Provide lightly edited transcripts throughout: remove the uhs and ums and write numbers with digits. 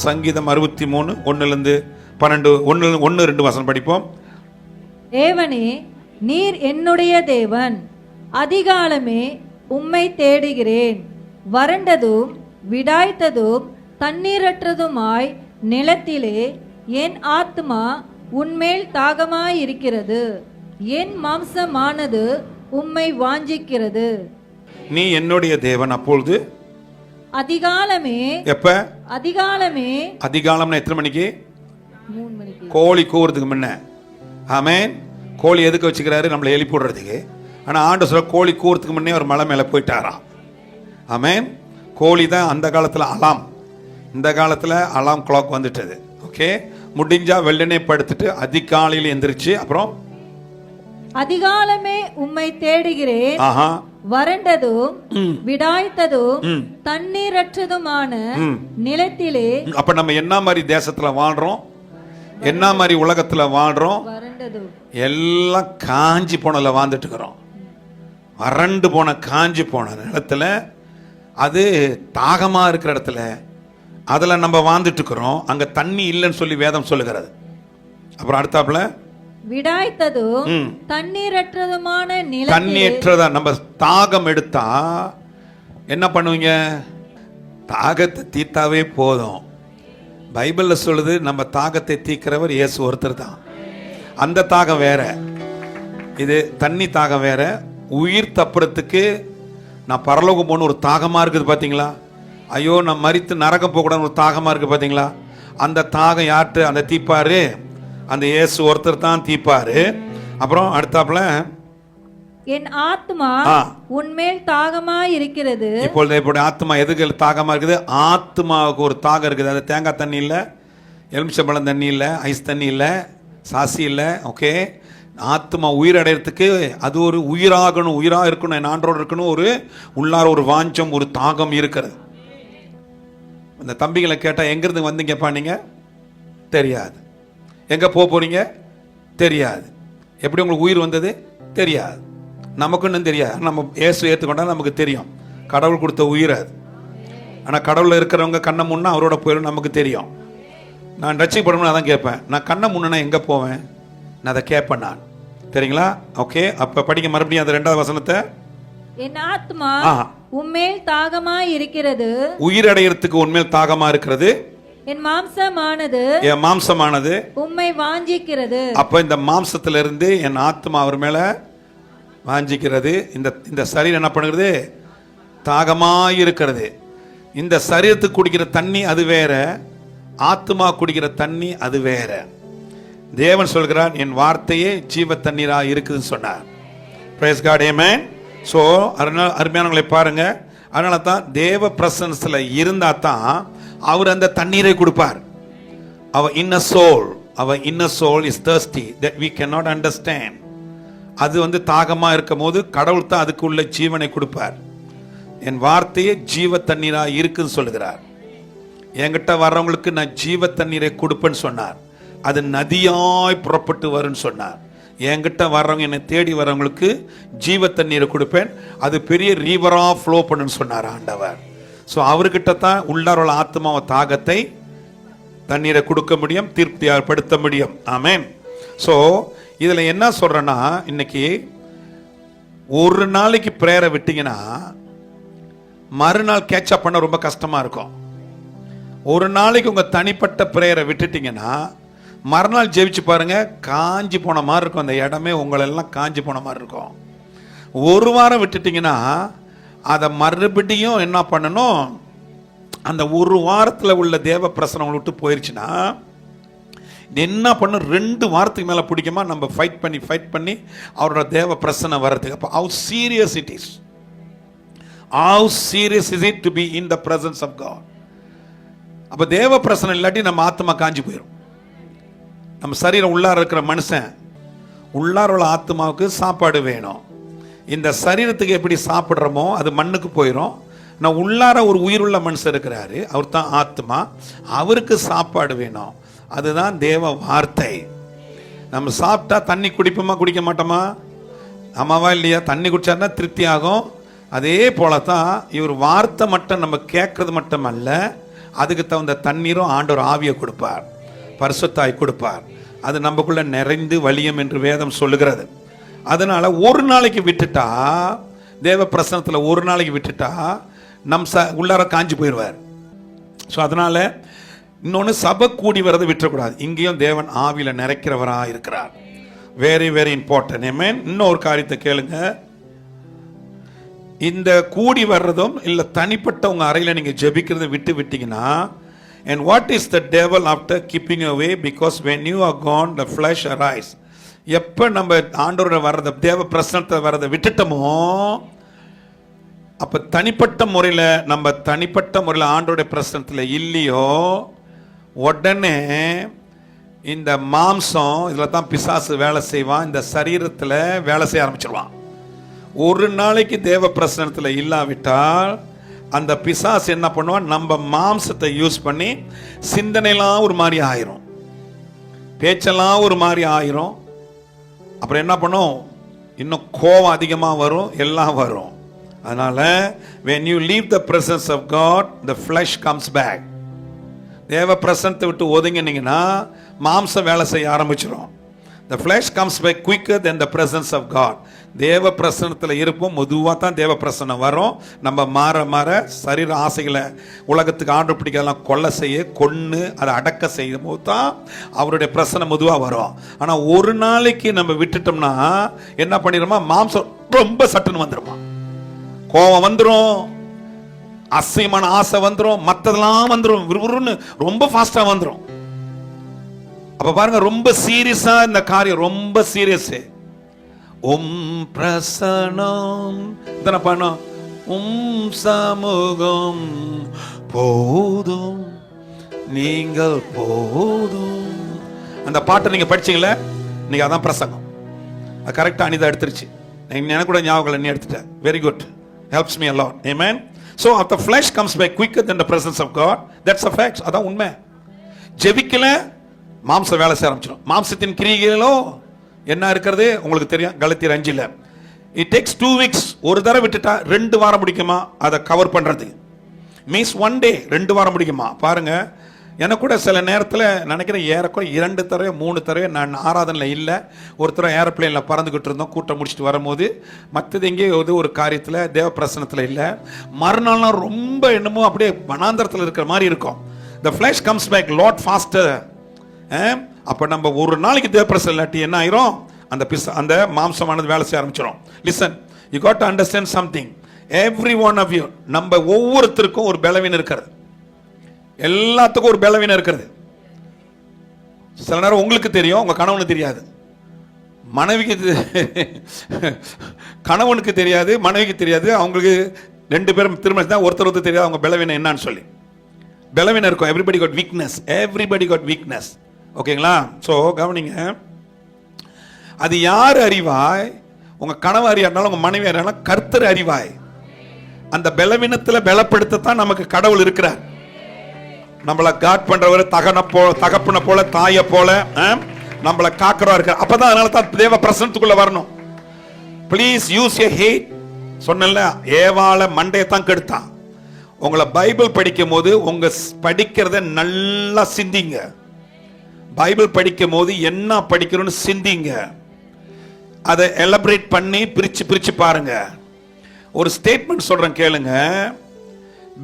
சங்கீதம் 63 1 12 1 2 வசனம் படிப்போம். தேவனே, நீர் என்னுடைய தேவன், அதிகாலமே உம்மை தேடுகிறேன். வறண்டதும் விடாய்த்ததும் தண்ணீரற்றதுமாய் நிலத்திலே என் ஆத்மா உன்மேல் தாகமாயிருக்கிறது. என் மாம்சமானது உம்மை வாஞ்சிக்கிறது. நீ என்னுடைய தேவன். அப்பொழுது அதிகாலமே. எப்ப? அதிகாலமே. அதிகாலம்னா எத்தனை மணிக்கு? 3 மணிக்கு. கோழி கூவுறதுக்கு முன்ன. ஆமென். கோழி எதுக்கு வச்சுக்கிறாரு? நம்மளை எழுப்பி விடுறதுக்கு. ஆனால் ஆண்டு சொல்ல கோழி கூவுறதுக்கு முன்னே ஒரு மலை மேலே போயிட்டாராம். ஆமென். கோழி தான் அந்த காலத்தில் அலாம், இந்த காலத்தில் அலாம் கிளாக் வந்துட்டது. ஓகே, முடிஞ்சா வெள்ளனே படுத்துட்டு அதிகாலையில் எந்திரிச்சு அப்புறம் அதிகாலமே உம்மை தேடுகிறேன். வறண்டதும் விடாய்த்ததும் தண்ணீரற்றதுமான நிலத்திலே. அப்ப நம்ம என்ன மாதிரி தேசத்துல வாழ்றோம், என்ன மாதிரி உலகத்துல வாழ்றோம்? எல்லாம் காஞ்சி போனல வாழ்ந்துட்டு இருக்கிறோம். வறண்டு போன காஞ்சி போன நிலத்துல, அது தாகமா இருக்கிற இடத்துல அதுல நம்ம வாழ்ந்துட்டு இருக்கிறோம். அங்க தண்ணி இல்லைன்னு சொல்லி வேதம் சொல்லுகிறது. அப்புறம் அடுத்தாப்புல விடாய்த்ததும் தண்ணீரற்றதுமான நிலத்திலே. தண்ணீரற்றதா நம்ம தாகம் எடுத்தா என்ன பண்ணுவீங்க? தாகத்தை தீர்த்தாவே போதும். பைபிள்ல சொல்லுது, நம்ம தாகத்தை தீர்க்கிறவர் இயேசு ஒருத்தர் தான். அந்த தாகம் வேற, இது தண்ணி தாகம் வேற. உயிர் தப்புறதுக்கு நான் பரலோகம் போன ஒரு தாகமா இருக்குது பாத்தீங்களா? ஐயோ நான் மரித்து நரகம் போகக்கூடாது ஒரு தாகமா இருக்கு பாத்தீங்களா? அந்த தாகம் யார்ட்டு அந்த தீப்பாரு? அந்த இயேசு ஒருத்தர் தான் தீப்பாரு. அப்புறம் அடுத்தாப்புல என் ஆத்மா உன்மேல் தாகமா இருக்கிறது. இப்பொழுது இப்படி ஆத்மா எதுக்கு தாகமா இருக்குது? ஆத்மாவுக்கு ஒரு தாகம் இருக்குது. அது தேங்காய் தண்ணி இல்லை, எலுமிச்சம்பழம் தண்ணி இல்லை, ஐஸ் தண்ணி இல்லை, சாசி இல்லை. ஓகே, ஆத்மா உயிரடைறதுக்கு அது ஒரு உயிராகணும், உயிராக இருக்கணும், என் ஆண்டோடு இருக்கணும், ஒரு உள்ளார ஒரு வாஞ்சம், ஒரு தாகம் இருக்கிறது. அந்த தம்பிகளை கேட்டால் எங்கிருந்து வந்தீங்கப்பா நீங்க? தெரியாது. எங்க போறீங்க? தெரியாது. எப்படி உங்களுக்கு உயிர் வந்தது? தெரியாது. நமக்குன்னு தெரியாது. நம்ம இயேசு ஏற்றுக்கொண்டா நமக்கு தெரியும், கடவுள் கொடுத்த உயிர் அது. ஆனால் கடவுளில் இருக்கிறவங்க கண்ணை முன்னா அவரோட போயிடும் நமக்கு தெரியும். நான் ரட்சிக்கப்படணும்னு அதான் கேட்பேன். நான் கண்ணை முன்னா எங்கே போவேன்? நான் அதை கேட்பேன் நான். தெரியுங்களா? ஓகே, அப்போ படிக்க மறுபடியும் அந்த 2வது வசனத்தை. என் ஆத்மா உன்மேல் தாகமா இருக்கிறது. உயிர் அடையறதுக்கு உன்மேல் தாகமா இருக்கிறது. என் மாம்சமானது, என் மாம்சமானது உம்மை வாஞ்சிக்கிறது. அப்ப இந்த மாம்சத்துல இருந்து என் ஆத்மா அவர் மேல வாஞ்சிக்கிறது. இந்த சரீரம் என்ன பண்ணுகிறது? தாகமாய் இருக்கிறது. இந்த சரீரத்துக்கு குடிக்கிற தண்ணி அது வேற, ஆத்மா குடிக்கிற தண்ணி அது வேற. தேவன் சொல்கிறார், என் வார்த்தையே ஜீவ தண்ணீரா இருக்குதுன்னு சொன்னார். பிரைஸ் காட், ஆமென். ஸோ அருமையானவங்களை பாருங்க, அதனால தான் தேவ பிரசன்ஸ்ல இருந்தா தான் அவர் அந்த தண்ணீரை கொடுப்பார். our inner soul is thirsty that we cannot understand. அது தாகமா இருக்கும் போது கடவுள் தான் அதுக்கு உள்ள ஜீவனை கொடுப்பார். என் வார்த்தையே ஜீவ தண்ணீரா இருக்குன்னு சொல்லுகிறார். என்கிட்ட வர்றவங்களுக்கு நான் ஜீவ தண்ணீரை கொடுப்பேன்னு சொன்னார். அது நதியாய் புறப்பட்டு வரும்னு சொன்னார். என்கிட்ட வர்றவங்க, என்னை தேடி வர்றவங்களுக்கு ஜீவ தண்ணீரை கொடுப்பேன், அது பெரிய ரிவரா ஃப்ளோ பண்ணுன்னு சொன்னார் ஆண்டவர். ஸோ அவர்கிட்ட தான் உள்ளாரோட ஆத்மாவை தாகத்தை தண்ணீரை கொடுக்க முடியும், திருப்திப்படுத்த முடியும். ஆமென். ஸோ இதில் என்ன சொல்றேன்னா, இன்னைக்கு ஒரு நாளைக்கு பிரேயரை விட்டீங்கன்னா மறுநாள் கேட்சப் பண்ண ரொம்ப கஷ்டமா இருக்கும். ஒரு நாளைக்கு உங்க தனிப்பட்ட பிரேயரை விட்டுட்டீங்கன்னா மறுநாள் ஜெபிச்சு பாருங்க, காஞ்சி போன மாதிரி இருக்கும். அந்த இடமே உங்களெல்லாம் காஞ்சி போன மாதிரி இருக்கும். ஒரு வாரம் விட்டுட்டீங்கன்னா அதை மறுபடியும் என்ன பண்ணணும்? அந்த ஒரு வாரத்தில் உள்ள தேவ பிரசனம் விட்டு போயிருச்சுன்னா என்ன பண்ணும்? 2 வாரத்துக்கு மேலே பிடிக்குமா நம்ம ஃபைட் பண்ணி அவரோட தேவ பிரசனம் வர்றதுக்கு. அப்போ how serious it is, how serious is it to be in the presence of God. அப்போ தேவ பிரசனம் இல்லாட்டி நம்ம ஆத்மா காஞ்சி போயிடும். நம்ம சரீரம் உள்ளார இருக்கிற மனுஷன், உள்ளார உள்ள ஆத்மாவுக்கு சாப்பாடு வேணும். இந்த சரீரத்துக்கு எப்படி சாப்பிட்றோமோ அது மண்ணுக்கு போயிடும். நான் உள்ளார ஒரு உயிருள்ள மனுஷன் இருக்கிறாரு, அவர் தான் ஆத்மா, அவருக்கு சாப்பாடு வேணும். அதுதான் தேவ வார்த்தை. நம்ம சாப்பிட்டா தண்ணி குடிப்போமா குடிக்க மாட்டோமா? ஆமாவா இல்லையா? தண்ணி குடிச்சாருன்னா திருப்தி ஆகும். அதே போல தான் இவர் வார்த்தை மட்டும் நம்ம கேட்கறது மட்டும் அல்ல, அதுக்கு தகுந்த தண்ணீரும் ஆண்டவர் ஆவியை கொடுப்பார், பரிசுத்தாய் கொடுப்பார். அது நமக்குள்ள நிறைந்து வலியும் என்று வேதம் சொல்லுகிறது. அதனால ஒரு நாளைக்கு விட்டுட்டா, தேவ பிரசனத்தில் ஒரு நாளைக்கு விட்டுட்டா உள்ளார காஞ்சி போயிடுவார். ஸோ அதனால இன்னொன்று, சபை கூடி வரதை விட்டுறக்கூடாது. இங்கேயும் தேவன் ஆவியில நிறைக்கிறவராக இருக்கிறார். Very very important. ஆமென். இன்னொரு காரியத்தை கேளுங்க. இந்த கூடி வர்றதும் இல்லை தனிப்பட்ட உங்க அறையில் நீங்க ஜெபிக்கிறத விட்டு விட்டீங்கன்னா, and what is the devil after keeping you away? Because when you are gone the flesh arise. எப்ப நம்ம ஆண்டவரோட வர்றத, தேவ பிரசன்னத்தை வர்றதை விட்டுட்டோமோ, அப்ப தனிப்பட்ட முறையில் நம்ம தனிப்பட்ட முறையில் ஆண்டவருடைய பிரசன்னத்தில் இல்லையோ, உடனே இந்த மாம்சம், இதில் தான் பிசாசு வேலை செய்வான், இந்த சரீரத்தில் வேலை செய்ய ஆரம்பிச்சிருவான். ஒரு நாளைக்கு தேவ பிரசன்னத்தில் இல்லாவிட்டால் அந்த பிசாசு என்ன பண்ணுவான், நம்ம மாம்சத்தை யூஸ் பண்ணி சிந்தனைலாம் ஒரு மாதிரி ஆயிரும், பேச்செல்லாம் ஒரு மாதிரி ஆயிரும். அப்புறம் என்ன பண்ணும், இன்னும் கோபம் அதிகமாக வரும், எல்லாம் வரும். அதனால when you leave the presence of God, the flesh comes back. தேவ பிரசன்னத்தை விட்டு ஒதுங்கினீங்கன்னா மாம்சம் வேலை செய்ய ஆரம்பிச்சிடும். The flesh comes back quicker than the presence of God. தேவ பிரசன்னத்தில் இருப்போம், மெதுவாக தான் தேவ பிரசன்னம் வரும். நம்ம மாற மாற சரீர ஆசைகளை, உலகத்துக்கு ஆண்டு பிடிக்கிறதெல்லாம் கொல்லை செய்ய, கொன்று அதை அடக்க செய்யும் போது தான் அவருடைய பிரசன்னம் மெதுவாக வரும். ஆனால் ஒரு நாளைக்கு நம்ம விட்டுட்டோம்னா என்ன பண்ணிடுமா, மாம்சம் ரொம்ப சட்டுன்னு வந்துடுமா, கோபம் வந்துடும், அசைமான ஆசை வந்துடும், மற்றதெல்லாம் வந்துடும், விறுவிறுன்னு ரொம்ப ஃபாஸ்டா வந்துடும். அப்ப பாருங்க, ரொம்ப சீரியஸா இந்த காரியம், ரொம்ப சீரியஸ். பிரசனம் தான பண்ணோம், சமூகம் போதும், நீங்கள் போதும். அந்த பாட்டை நீங்க படிச்சீங்களே, நீங்க அதான் பிரசங்கம். அது கரெக்டா அனிதா எடுத்துருச்சு. எனக்கு கூட ஞாபகம், நீ எடுத்துட்ட. Very good, helps me a lot. Amen. So if the flesh comes back quicker than the presence of God, that's a fact. அதான் உண்மை. ஜெபிக்கல மாம்சம் வேலை செய்ய ஆரம்பிச்சிடும். மாம்சத்தின் கிரியைகளோ என்ன இருக்கிறது உங்களுக்கு தெரியும், கலாத்தியர் 5ல். It takes 2 weeks. ஒரு தடவை விட்டுட்டா 2 வாரம் முடிக்குமா அதை கவர் பண்றது. மீன்ஸ் 1 day 2 வாரம் முடிக்குமா பாருங்க. எனக்கு கூட சில நேரத்தில் நினைக்கிறேன், ஏறக்குறை 2 தடவை 3 தடவை நான் ஆராதனையில் இல்லை. ஒருத்தர ஏரோப்ளேனில் பறந்துக்கிட்டு இருந்தோம், கூட்டம் முடிச்சுட்டு வரும்போது. மற்றது எங்கேயோ ஒரு காரியத்தில் தேவ பிரசனத்தில் இல்லை. மறுநாள்லாம் ரொம்ப என்னமோ அப்படியே வனாந்தரத்தில் இருக்கிற மாதிரி இருக்கும். The flesh comes back lot faster. அப்போ நம்ம ஒரு நாளைக்கு தேவ பிரசனம் இல்லாட்டி என்ன ஆயிரும், அந்த மாம்சமானது வேலை செய்ய ஆரம்பிச்சிடும். Listen, you got to understand something. Every one of you, நம்ம ஒவ்வொருத்தருக்கும் ஒரு பலவீனம் இருக்கிறது. எல்லாத்துக்கும் ஒரு பலவீனம் இருக்கிறது. சில நேரம் உங்களுக்கு தெரியும், உங்க கணவனுக்கு தெரியாது. மனைவிக்கு கணவனுக்கு தெரியாது, மனைவிக்கு தெரியாது. அவங்களுக்கு 2 பேரும் திரும்ப தான் ஒருத்தர் தெரியாது அவங்க பலவீனம் என்னன்னு சொல்லி. பலவீனம் இருக்கும். Everybody got weakness, everybody got weakness. ஓகேங்களா? ஸோ கவனிங்க, அது யார் அறிவாய்? உங்க கணவன் அறியாட்டாலும் உங்க மனைவி அறியாட்டாலும் கர்த்தர் அறிவாய். அந்த பலவீனத்தில் பலப்படுத்தத்தான் நமக்கு கடவுள் இருக்கிறார். நம்மளை காட் பண்றவர், தகப்பனை போல, தாயை போல நம்மளை காக்கிறவா இருக்க. அப்பதான், அதனால தான் தேவ பிரசன்னத்துக்குள்ள வரணும். Please use a hat. சொன்னல, ஏவாள மண்டையத்தான் கெடுத்தான். உங்களை பைபிள் படிக்கும் போது உங்க படிக்கிறத நல்லா சிந்திங்க. பைபிள் படிக்கும் போது என்ன படிக்கிறோன்னு சிந்திங்க. அதை எலபரேட் பண்ணி பிரிச்சு பிரிச்சு பாருங்க. ஒரு ஸ்டேட்மெண்ட் சொல்றேன் கேளுங்க.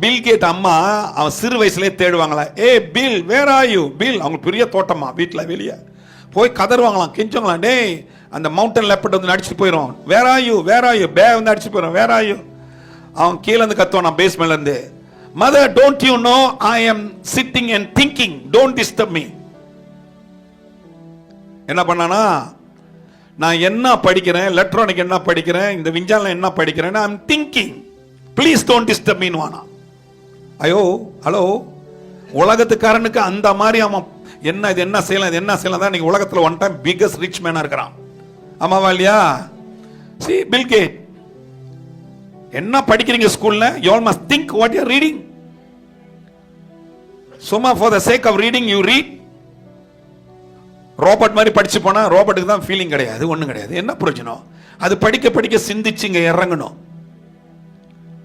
பில் கேட் அம்மா அவன் சிறு வயசுலேயே தேடுவாங்களா, ஏ Bill where are you? Bill அவங்க பெரிய தோட்டமா வீட்டில் வெளியே போய் கதறுவாங்களாம், கெஞ்சுவாங்களாம், டேய் அந்த மவுண்டன் லெப்பர்ட் வந்து அடிச்சுட்டு போயிடும், where are you, where are you, பே வந்து அடிச்சுட்டு போயிடும், வேர் ஆர் யூ. அவன் கீழே இருந்து கத்துவான் பேஸ்மெண்ட்ல இருந்து, mother don't you know I am sitting and thinking, don't disturb me. என்ன பண்ணானா, நான் என்ன படிக்கிறேன், எலக்ட்ரானிக் என்ன படிக்கிறேன், இந்த விஞ்ஞானம் என்ன படிக்கிறேன், I am thinking, please don't disturb மீன்னு வானா. ஐயோ ஹலோ, உலகத்துக்காரனுக்கு அந்த மாதிரி அவன் என்ன இது என்ன செய்யலாம், இது என்ன செய்யலாம் தான் இன்னைக்கு உலகத்தில் ஒன் டைம் பிகஸ்ட் ரிச் மேனா இருக்கிறான். ஆமாவா இல்லையா? சி பில் கேட், என்ன படிக்கிறீங்க ஸ்கூல்ல? you all must think what you are reading. சும்மா for the sake of reading you read. Robot மாதிரி படிச்சு போனா ரோபோட்டுக்கு தான் ஃபீலிங் கிடையாது, ஒன்றும் கிடையாது. என்ன பிரயோஜனம்? அது படிக்க படிக்க சிந்திச்சு இங்க இறங்கணும்.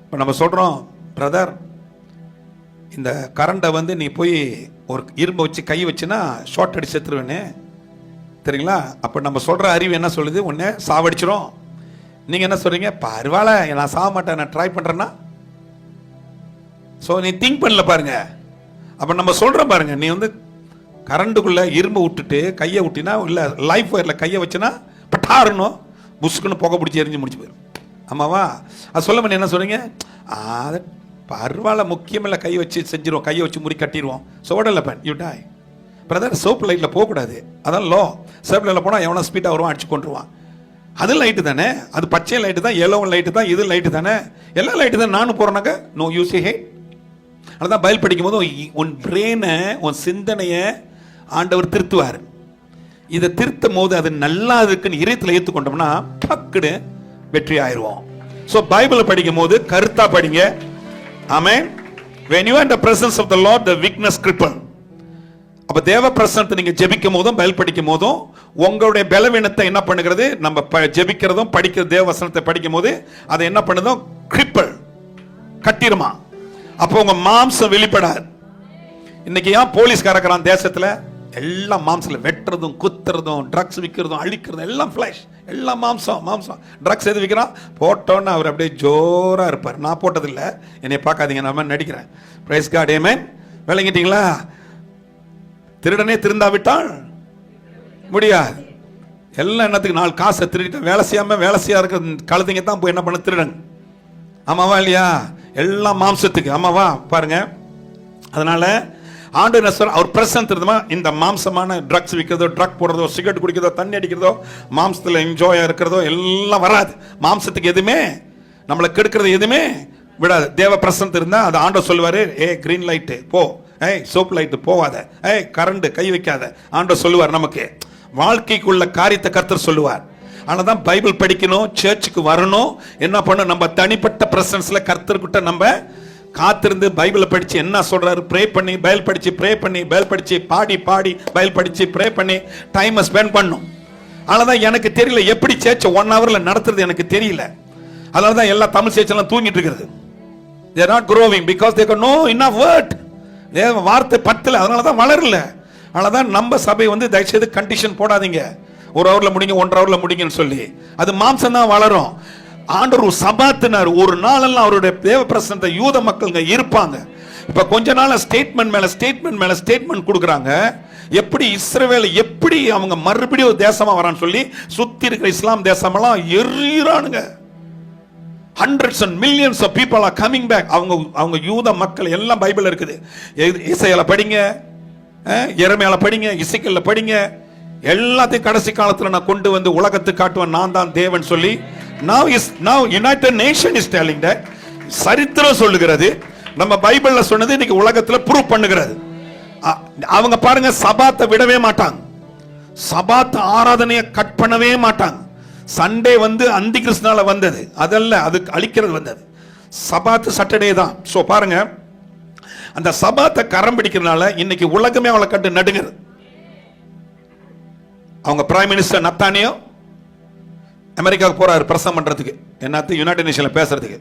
இப்போ நம்ம சொல்றோம், பிரதர் இந்த கரண்டை வந்து நீ போய் ஒரு இரும்பை வச்சு கை வச்சுன்னா ஷார்ட் அடிச்சு செத்துருவேனே, தெரியுங்களா? அப்போ நம்ம சொல்கிற அறிவு என்ன சொல்லுது? உடனே சாவடிச்சிரும். நீங்கள் என்ன சொல்கிறீங்க? பரவாயில்ல, நான் சாக மாட்டேன், நான் ட்ரை பண்ணுறேன்னா. ஸோ நீ திங்க் பண்ணல பாருங்க. அப்போ நம்ம சொல்கிறோம் பாருங்க, நீ வந்து கரண்டுக்குள்ளே இரும்பை விட்டுட்டு கையை விட்டினா, இல்லை லைஃப் ஒயரில் கையை வச்சுன்னா பட்டாருணும் புஷ்குன்னு புகை பிடிச்சி எரிஞ்சு முடிச்சு போயிடும். ஆமாவா? அது சொல்ல முடியும். என்ன சொல்கிறீங்க? அது பரவாயில்ல, முக்கியமில்லை, கை வச்சு செஞ்சிருவோம், கையை வச்சு முறி கட்டிடுவோம். சோடலை பேன் யூ டாய் பிரதர். சோப்பு லைட்டில் போகக்கூடாது, அதான் லோ. சோப்பு லைட்டில் போனால் எவனோ ஸ்பீடாக வருவான், அடிச்சு கொண்டுருவான். அது லைட்டு தானே, அது பச்சை லைட்டு தான், எல்லோ லைட்டு தான், இது லைட்டு தானே, எல்லா லைட்டு தான். நானும் போகிறேனாக்க நோ யூஸ் ஹே. அதுதான் பைபிள் படிக்கும் போது உன் பிரெயினை, உன் சிந்தனையை ஆண்டவர் திருத்துவார். இதை திருத்தும் போது அது நல்லா இருக்குன்னு இதயத்தில் ஏற்றுக்கொண்டோம்னா பக்குடு வெற்றி ஆயிடுவோம். ஸோ பைபிளை படிக்கும் போது கருத்தா படிங்க. ஆமென். when you are in the presence of the Lord, the weakness cripple. அப்ப தேவ பிரசன்னத்தை நீங்க ஜெபிக்கும் போதும் பைபிள் படிக்கும் போதும் உங்களுடைய பலவீனத்தை என்ன பண்ணுகிறது? நம்ம ஜெபிக்கிறதும் படிக்கிற தேவ வசனத்தை படிக்கும் போது அதை என்ன பண்ணுதோ? கிரிப்பல், கட்டிருமா. அப்போ உங்க மாம்சம் வெளிப்படாது. இன்னைக்கு ஏன் போலீஸ்காரக்கிறான் தேசத்துல? எல்லாம் மாம்சல வெட்டுறதும் குத்துறதும் ட்ரக்ஸ் விற்கிறதும் அழிக்கிறதும் எல்லாம் ஃபிளாஷ், எல்லாம் மாம்சம். மாம்சம் ட்ரக்ஸ் எது விற்கிறான்? போட்டோன்னு அவர் அப்படியே ஜோரா இருப்பார். நான் போட்டதில்லை, என்னை பார்க்காதீங்க, நான் நடிக்கிறேன். பிரைஸ் காட், ஆமென். விளங்கிட்டீங்களா? திருடனே திருந்தாவிட்டால் முடியாது. எல்லாம் என்னத்துக்கு? 4 காசை திருடிட்டு வேலை செய்யா இருக்க கழுதைங்க தான் போய் என்ன பண்ண? திருடன். ஆமாவா இல்லையா? எல்லாம் மாம்சத்துக்கு. ஆமாவா? பாருங்க. அதனால ஆண்டவர் அவர் பிரசன்ட் இருந்தமா, இந்த மாம்சமான ட்ரக்ஸ் விற்கிறதோ, ட்ரக் போடுறதோ, சிகரெட் குடிக்கிறதோ, தண்ணி அடிக்கிறதோ, மாம்சத்தில் என்ஜாயா இருக்கிறதோ எல்லாம் வராது. மாம்சத்துக்கு எதுவுமே நம்மளை கெடுக்கிறது எதுவுமே விடாது. தேவ பிரசன்ட் இருந்தா அது ஆண்டவர் சொல்லுவாரு, ஏ கிரீன் லைட்டு போ, ஏய் சோப் லைட்டு போவாத, ஏய் கரண்ட் கை வைக்காத. ஆண்டவர் சொல்லுவார். நமக்கு வாழ்க்கைக்குள்ள காரியத்தை கர்த்தர் சொல்லுவார். ஆனால் தான் பைபிள் படிக்கணும், சர்ச்சுக்கு வரணும். என்ன பண்ணணும்? நம்ம தனிப்பட்ட பிரசன்ஸ்ல கர்த்தர்கிட்ட நம்ம காத்திருந்து பைபிளை படிச்சு என்ன சொல்றாரு ப்ரே பண்ணி, பைபிள் படிச்சு ப்ரே பண்ணி, பைபிள் படிச்சு பாடி பைபிள் படிச்சு ப்ரே பண்ணி டைமை ஸ்பெண்ட் பண்ணும். அதனால தான் எனக்கு தெரியல எப்படி சர்ச்சை 1 hourல நடத்துறது எனக்கு தெரியல. அதனால தான் எல்லா தமிழ் சர்ச்செல்லாம் தூங்கிட்டு இருக்கிறது. they are not growing because they got no enough word. வார்த்தை பத்தல, அதனால தான் வளரல. அதனால தான் நம்ம சபை வந்து தயவுசெய்து கண்டிஷன் போடாதீங்க, 1 hourல முடிங்க, 1.5 hourல முடிங்கன்னு சொல்லி. அது மாம்சம் தான் வளரும். ஆண்டவர் சபாத்தினார், ஒரு நாளெல்லாம் அவருடைய தேவ பிரசன்னத்தை யூத மக்களுங்க இருப்பாங்க. இப்ப கொஞ்ச நாள் ஸ்டேட்மெண்ட் மேல ஸ்டேட்மெண்ட் கொடுக்குறாங்க. எப்படி இஸ்ரவேல் எப்படி அவங்க மறுபடியும் ஒரு தேசமா வரான்னு சொல்லி சுத்தி இருக்கிற இஸ்லாம் தேசமெல்லாம் எறிறானுங்க. hundreds and millions of people are coming back. அவங்க யூத மக்கள் எல்லாம் பைபிள் இருக்குது. இசையால படிங்க, எரேமியால படிங்க, இசைக்கேல்ல படிங்க. எல்லாத்தையும் கடைசி காலத்துல நான் கொண்டு வந்து உலகத்துக்கு காட்டுவேன், நான் தான் தேவன் சொல்லி. now United Nation is telling that. சரித்திரம் சொல்லுகிறது. நம்ம பைபிள்ல சொன்னது இன்னைக்கு உலகத்துல ப்ரூவ் பண்ணுகிறது. அவங்க பாருங்க, சபாத்தை விடவே மாட்டாங்க, சபாத் ஆராதனையை கட் பண்ணவே மாட்டாங்க. சண்டே வந்து அந்தி கிறிஸ்துனால வந்தது, அதல்ல, அது அழிக்கிறது வந்தது. சபாத் சாட்டர்டே தான். சோ பாருங்க, அந்த சபாத்தை கரம் பிடிக்கிறதுனால இன்னைக்கு உலகமே அவளை கண்டு நடுங்குது. அவங்க பிரைம் மினிஸ்டர் நத்தானியோ அமெரிக்காவுக்கு போறாரு பிரசங்கம் பண்றதுக்கு, என்னத்து யுனைடெட் நேஷன்ல பேசுறதுக்கு.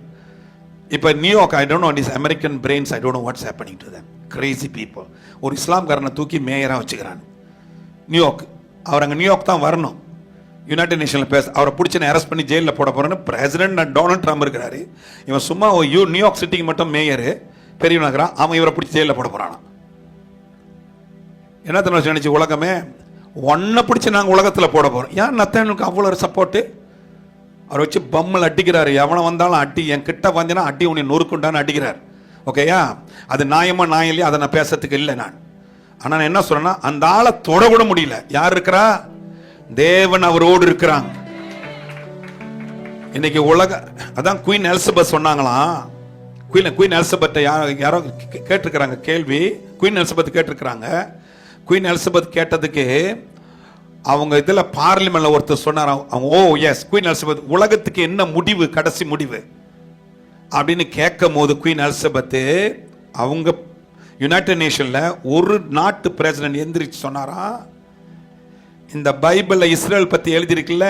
இப்ப New York, I don't know this American brains, I don't know what's happening to them. Crazy people. ஒரு இஸ்லாம்காரனை தூக்கி மேயரா வச்சுக்கிறான் நியூயார்க். அவர் அங்க நியூயார்க் தான் வரணும், யுனைடெட் நேஷன்ல பேச. அவரை பிடிச்சி அரெஸ்ட் பண்ணி ஜெயிலில் போட போறேன்னு பிரசிடென்ட் டொனால்ட் ட்ரம்ப் இருக்கிறாரு. இவன் சும்மா நியூயார்க் சிட்டிக்கு மட்டும் மேயர் பெரியவனாகிறான், அவன் இவரை பிடிச்சி ஜெயிலில் போட போறானா. என்ன தெரியும் நினைச்சு உலகமே, ஒன்னை பிடிச்சி நாங்கள் உலகத்தில் போட போறோம். ஏன் நத்தானுக்கு அவ்வளோ சப்போர்ட்டு? அவர் வச்சு பம்மல் அடிக்கிறாரு. எவனை வந்தாலும் அடி, என் கிட்ட வந்தேன்னா அடி, உன்னை நொறுக்குண்டான்னு அடிக்கிறார். ஓகேயா? அது நியாயமா நியாயம் இல்லையா அதை நான் பேசுறதுக்கு இல்லை நான். ஆனால் நான் என்ன சொல்றேன்னா, அந்த ஆளை தொட கூட முடியல. யார் இருக்கிறா? தேவன் அவரோடு இருக்கிறாங்க. இன்னைக்கு உலக, அதான் குயின் எலிசபெத் சொன்னாங்களாம். குயின் எலிசபெத் யாரோ கேட்டிருக்கிறாங்க கேள்வி. குயின் எலிசபெத் கேட்டிருக்கிறாங்க. குயின் எலிசபெத் கேட்டதுக்கு அவங்க இதுல பார்லிமெண்ட்ல ஒருத்தர் சொன்னார், அவங்க ஓ எஸ் குயின் எலிசபெத் உலகத்துக்கு என்ன முடிவு, கடைசி முடிவு அப்படின்னு கேட்கும் போது குயின் எலிசபெத் அவங்க யுனைடெட் நேஷன்ல ஒரு நாட்டு பிரசிடென்ட் எந்திரிச்சு சொன்னாரா, இந்த பைபிள்ல இஸ்ரேல் பத்தி எழுதிருக்குல்ல,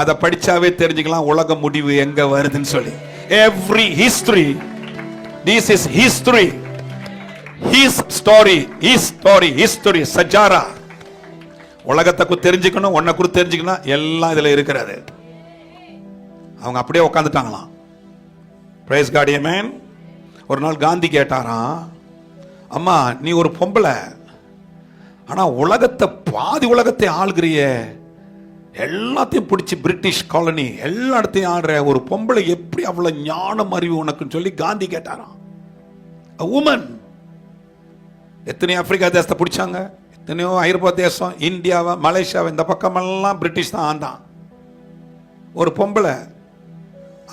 அதை படிச்சாவே தெரிஞ்சுக்கலாம் உலக முடிவு எங்க வருதுன்னு சொல்லி. Every history, this is history. history சஜாரா. உலகத்தை தெரிஞ்சுக்கணும், உன்னை குறித்து தெரிஞ்சுக்கணும், எல்லாம் இதுல இருக்கிறது. அவங்க அப்படியே உட்காந்துட்டாங்களாம். பிரைஸ் காட், ஆமென். ஒரு நாள் காந்தி கேட்டாராம், அம்மா நீ ஒரு பொம்பளை, ஆனா உலகத்தை பாதி உலகத்தை ஆளுகிறிய, எல்லாத்தையும் பிடிச்சி பிரிட்டிஷ் காலனி எல்லா இடத்தையும் ஆடுற ஒரு பொம்பளை எப்படி அவ்வளவு ஞானம் அறிவு உனக்குன்னு சொல்லி காந்தி கேட்டாராம். உமன். எத்தனையோ ஆப்பிரிக்கா தேசத்தை பிடிச்சாங்க, எத்தனையோ ஐரோப்பா தேசம், இந்தியாவை, மலேசியாவை, இந்த பக்கமெல்லாம் பிரிட்டிஷ் தான் ஆண்டான். ஒரு பொம்பளை.